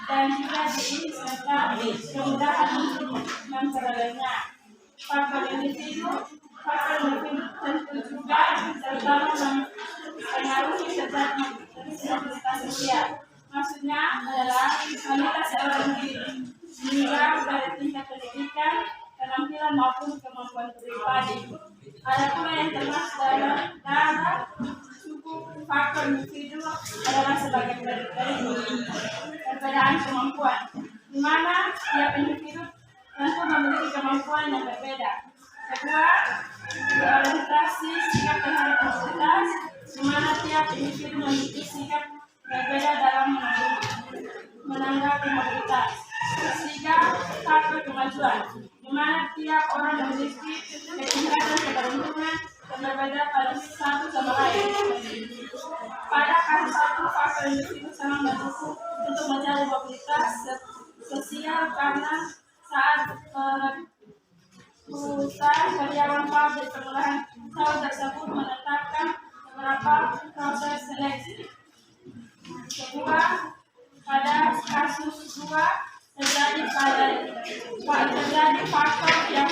dan juga diisi serta kemudahan untuk memperolehnya. Faktor individu tentu juga terutama mempengaruhi sejak mobilitas sosial. Maksudnya adalah kualitas seorang diri, hingga dari tingkat pendidikan, penampilan maupun kemampuan pribadi. Ada pula yang termasuk dalam suku. Faktor individu adalah sebagai perbedaan kemampuan, di mana tiap individu tentu memiliki kemampuan yang berbeda. Kedua, orientasi sikap terhadap mobilitas, di mana tiap individu memiliki sikap berbeda dalam menanggapi mobilitas. Ketiga, faktor kemajuan, di mana tiap orang memiliki ketingkatan keberuntungan yang berbeda pada satu sama lain. Pada kasus satu, faktor individu sangat mendukung untuk mencari mobilitas sosial karena saat perekrutan karyawan pabrik pengolahan sawit tersebut menetapkan beberapa proses seleksi. Kedua, pada kasus 2 terjadi faktor yang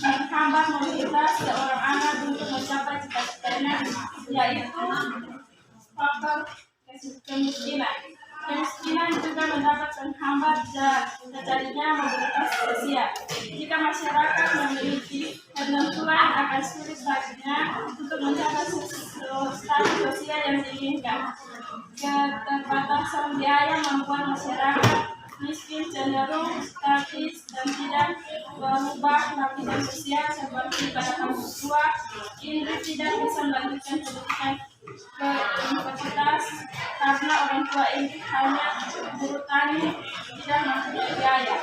menghambat mobilitas seorang anak untuk mencapai cita-citanya, yaitu faktor kemiskinan. Kemiskinan juga mendapat penghambat terjadinya mobilitas sosial. Jika masyarakat memiliki ketentuan, akan sulit baginya untuk mencapai status sosial yang diinginkan. Keterbatasan biaya membuat masyarakat miskin cenderung statis dan tidak berubah lapisan sosial seperti pada kasus 2. Indri tidak bisa melanjutkan pendidikan ke universitas karena orang tua Indri hanya guru tani, tidak mempunyai biaya.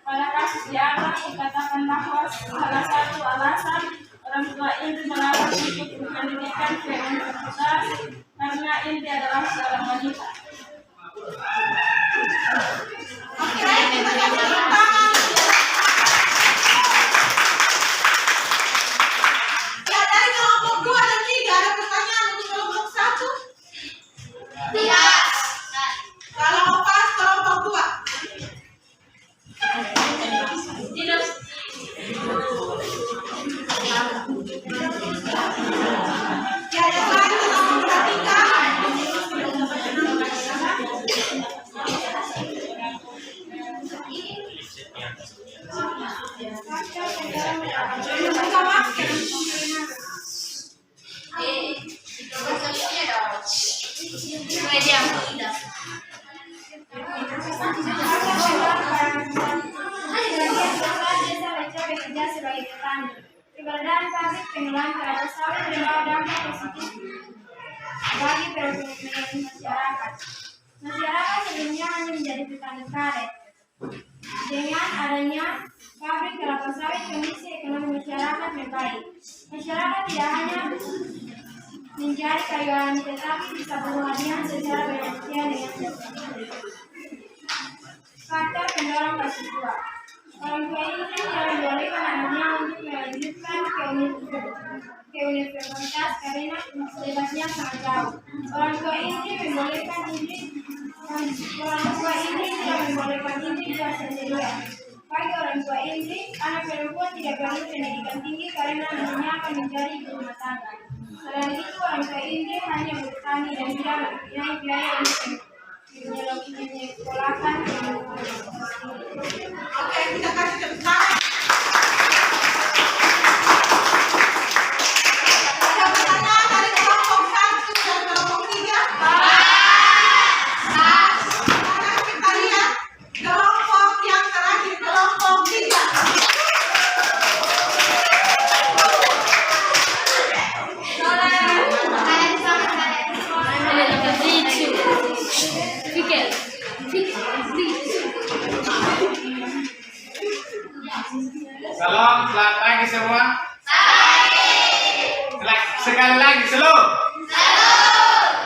Pada kasus di atas dikatakan bahwa salah satu alasan orang tua Indri melarang untuk pendidikan ke universitas karena Indri adalah seorang wanita. Oke, kita kasih tepuk tangan. Ya, dari kelompok 2 dan 3 ada pertanyaan untuk kelompok 1? Tidak. Kalau pas kelompok 2. Ya, yang lain tolong memperhatikan. Keberadaan pabrik pengolahan kelapa sawit membawa dampak positif bagi perekonomian masyarakat. Masyarakat sebelumnya hanya menjadi petani karet. Dengan adanya pabrik kelapa sawit, kondisi ekonomi masyarakat membaik. Masyarakat tidak hanya menjadi karyawan, tetapi bisa berhubungan secara finansial dengan sosial. Faktor pendorong kasus 2. Orang tua ini tidak membolehkan anaknya untuk melanjutkan ke universitas karena bebasnya sangat jauh. Orang tua ini tidak membolehkan Indri bersendirian. Bagi orang tua Indri, anak perempuan tidak perlu pendidikan tinggi karena nantinya akan menjadi ibu rumah tangga. Selain itu, orang tua Indri hanya bertani dan tidak mempunyai biaya untuk menyekolahkan Oke, kita kasih tepuk tangan. Ada pertanyaan dari kelompok 1 dan kelompok 3? Sekarang kita lihat kelompok yang terakhir, kelompok 3. Salam, selamat pagi semua. Sekali lagi, selalu.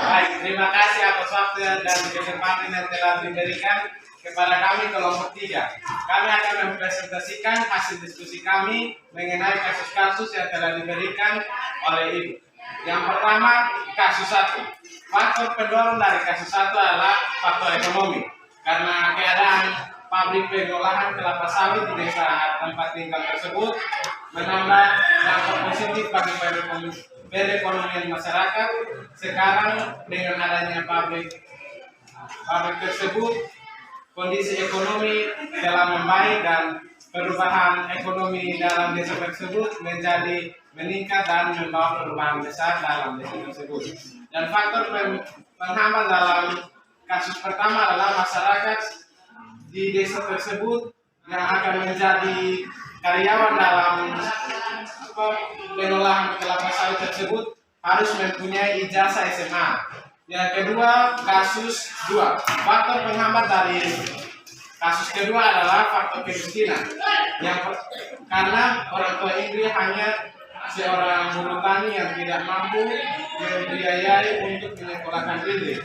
Baik, terima kasih atas waktu dan kesempatan yang telah diberikan kepada kami kelompok 3. Kami akan mempresentasikan hasil diskusi kami mengenai kasus-kasus yang telah diberikan oleh Ibu. Yang pertama, kasus 1. Faktor pendorong dari kasus 1 adalah faktor ekonomi. Karena keadaan pabrik pengolahan kelapa sawit di desa tempat tinggal tersebut menambah dampak positif bagi perekonomian masyarakat. Sekarang dengan adanya pabrik tersebut, kondisi ekonomi telah membaik dan perubahan ekonomi dalam desa tersebut menjadi meningkat dan membawa perubahan besar dalam desa tersebut. Dan faktor penghambat dalam kasus pertama adalah masyarakat di desa tersebut yang akan menjadi karyawan dalam pengolahan kelapa sawit tersebut harus mempunyai ijazah SMA. Yang kedua, kasus 2. Faktor penghambat dari kasus kedua adalah faktor kemiskinan. Karena orang tua Indri hanya seorang buruh tani yang tidak mampu membiayai untuk menyekolahkan Indri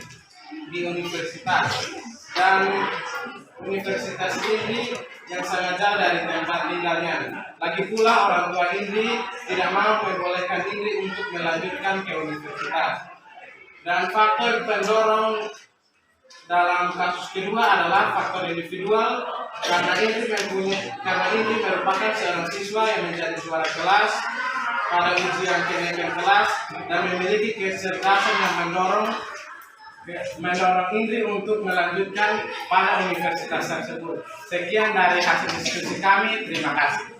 di universitas. Dan Universitas Indri yang sangat jauh dari tempat tinggalnya. Lagi pula orang tua Indri tidak mau membolehkan Indri untuk melanjutkan ke universitas. Dan faktor pendorong dalam kasus kedua adalah faktor individual, karena Indri merupakan seorang siswa yang menjadi juara kelas pada ujian kenaikan kelas dan memiliki kecerdasan yang mendorong Indri untuk melanjutkan pada universitas tersebut. Sekian dari hasil diskusi kami. Terima kasih.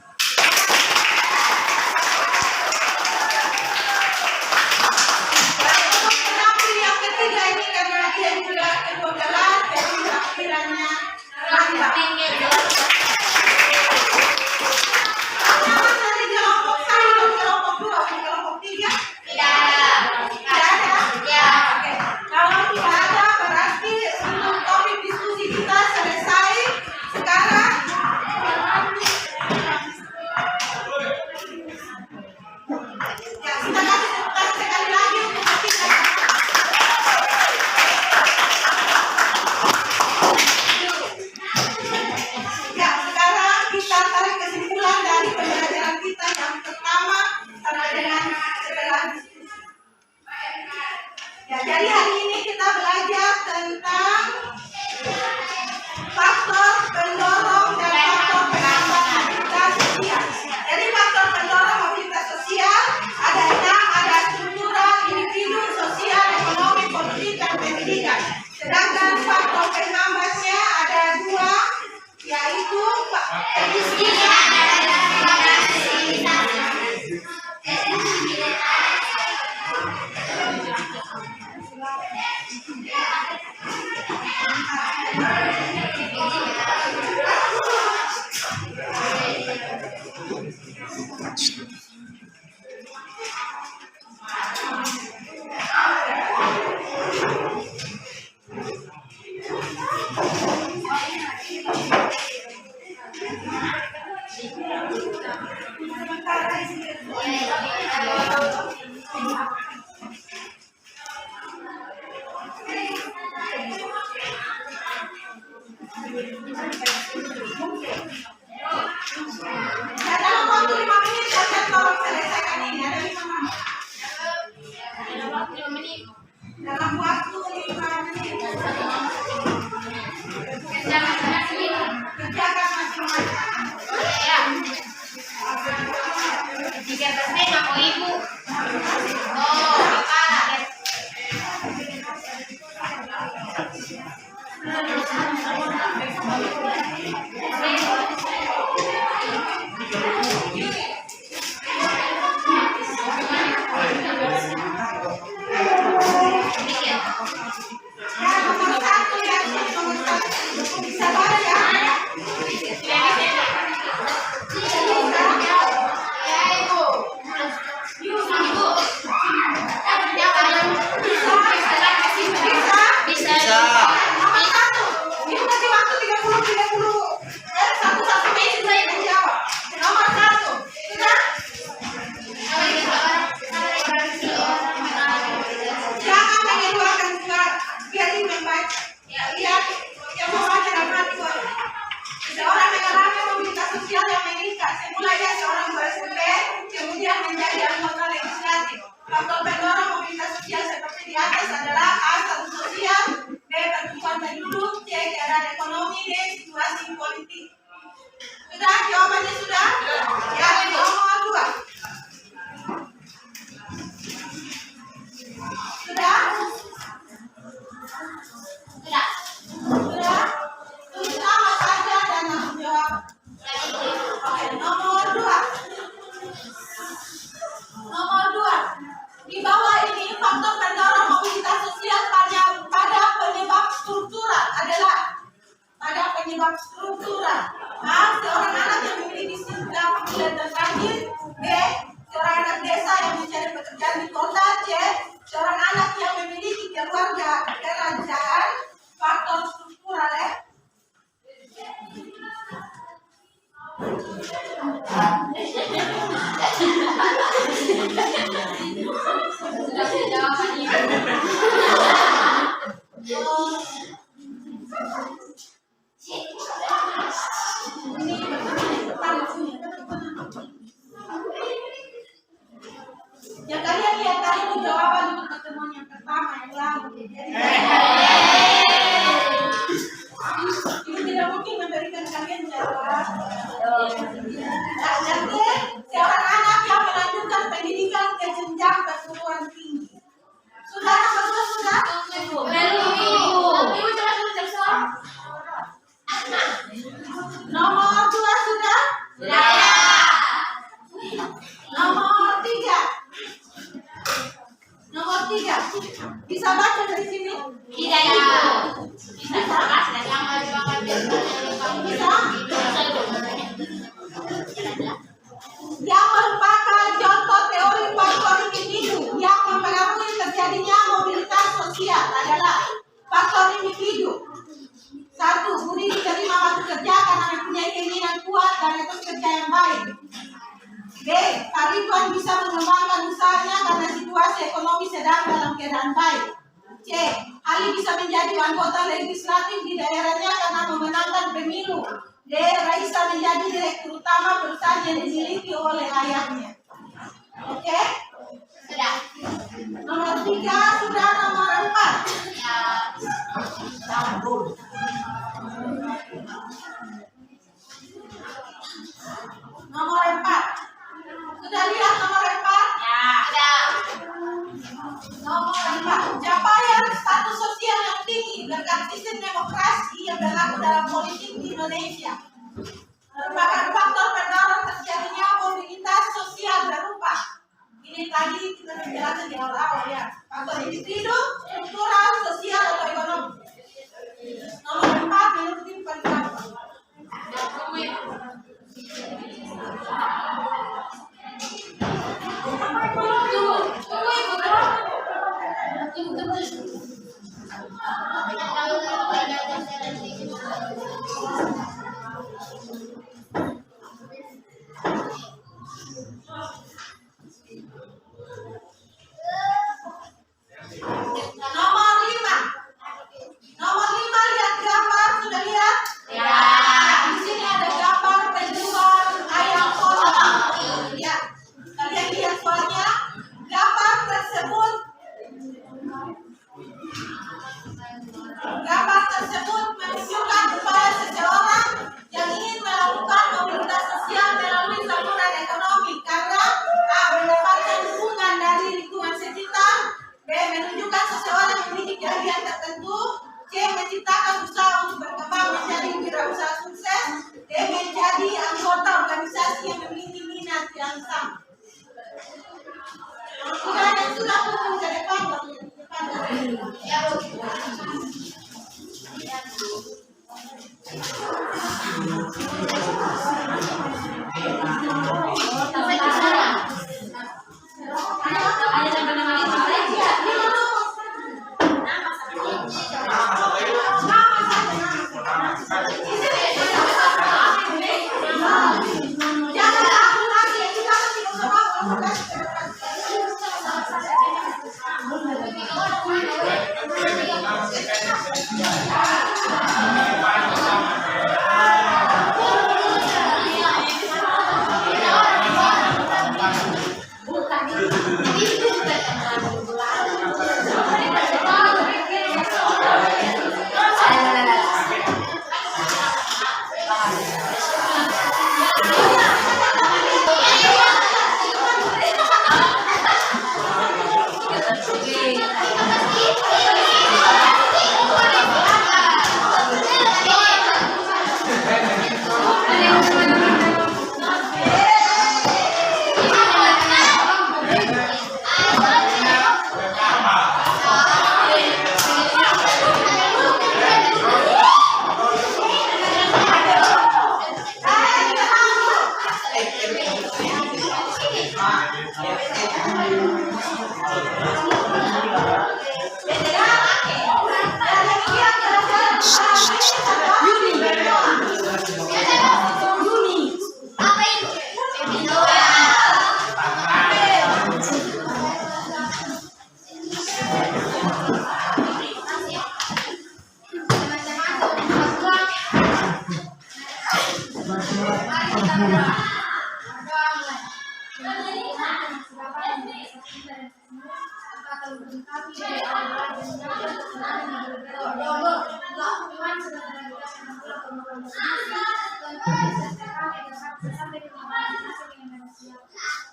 Yang ketiga ini karena dia juga kedua kelas, jadi akhirnya lambat. Apakah dari kelompok 1 dan kelompok 2 dan kelompok 3? Tidak ada. Oke. Kalau tidak ada, berarti untuk topik diskusi kita selesai. Sekarang ya, kita kasih tepuk tangan sekali lagi untuk kita. Ya, sekarang kita tarik kesimpulan dari pembelajaran kita yang pertama sama dengan setelah diskusi. Ya, jadi hari ini kita belajar tentang faktor pendorong dan faktor penambah mobilitas sosial. Jadi faktor pendorong mobilitas sosial ada 6, ada struktural, individu, sosial, ekonomi, politik, dan pendidikan. Sedangkan faktor penambahnya ada 2, yaitu kemiskinan Ya, dalam waktu 5 menit kalian tolong selesaikan ini. Ada 5 menit. Dalam waktu 5 menit. Kerjakan masing-masing. Ibu tidak mungkin memberikan kalian jawab. Nah, jadi seorang anak yang melanjutkan pendidikan ke jenjang perguruan tinggi. Sudah nomor 2 sudah? Ibu jelaskan. Nomor 2 sudah? Nomor 3. Nomor 3. Bisa baca dari sini? Tidak, Ibu. Bisa? Yang merupakan contoh teori faktor individu yang mempengaruhi terjadinya mobilitas sosial adalah faktor individu. 1. Budi diterima waktu kerja karena mempunyai keinginan kuat dan etos kerja yang baik. B. Karyawan bisa mengembangkan usahanya karena situasi ekonomi sedang dalam keadaan baik. C. Ali bisa menjadi anggota legislatif di daerahnya karena memenangkan pemilu. D. Raisa menjadi direktur utama perusahaan yang dimiliki oleh ayahnya. Oke? Sudah. Nomor 3 sudah, nomor 4. Nomor 4. Sudah lihat nomor 4? Nomor 4. Capaian status sosial yang tinggi dengan sistem demokrasi yang berlaku dalam politik di Indonesia merupakan faktor pendorong terjadinya mobilitas sosial berupa. Ini tadi kita menjelaskan di awal-awal ya. Faktor individu, struktural, sosial atau ekonomi. Nomor 4 menurut tim berapa? Nomor 5. Nomor 5 lihat gambar, sudah lihat? Ya. Di sini ada gambar penjual ayam potong. Ya. Kalian lihat soalnya gambar tersebut menunjukkan kepada seseorang yang ingin melakukan mobilitas sosial melalui saluran ekonomi karena A. Mendapatkan dukungan dari lingkungan sekitar, B. Menunjukkan seseorang yang memiliki keahlian tertentu, C. Menciptakan usaha untuk berkembang menjadi wirausaha sukses, D. Menjadi anggota organisasi yang memiliki minat yang sama. Sudah yang sudah turun ke depan, Ya, Bu. Sampai ke sana. Ada sampai nama itu saja. jangan takut lagi, kita masih bersama. atau dilengkapi dari awal dan belajar berkenan dengan berbeda. Tuhan sudah menegaskan Allah kemampuan sampai ke manusia dengan manusia.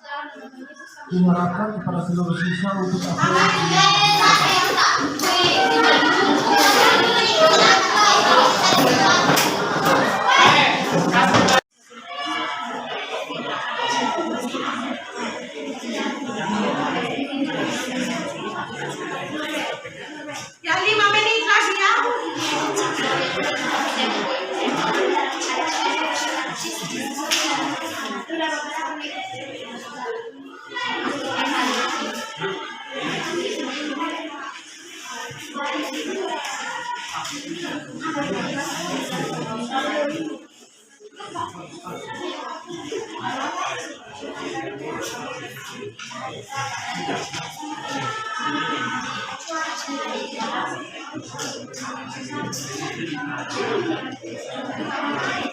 Dalam nama Yesus kami Diharapkan kepada seluruh siswa untuk Ya 5 menit lagi ya. Terima kasih.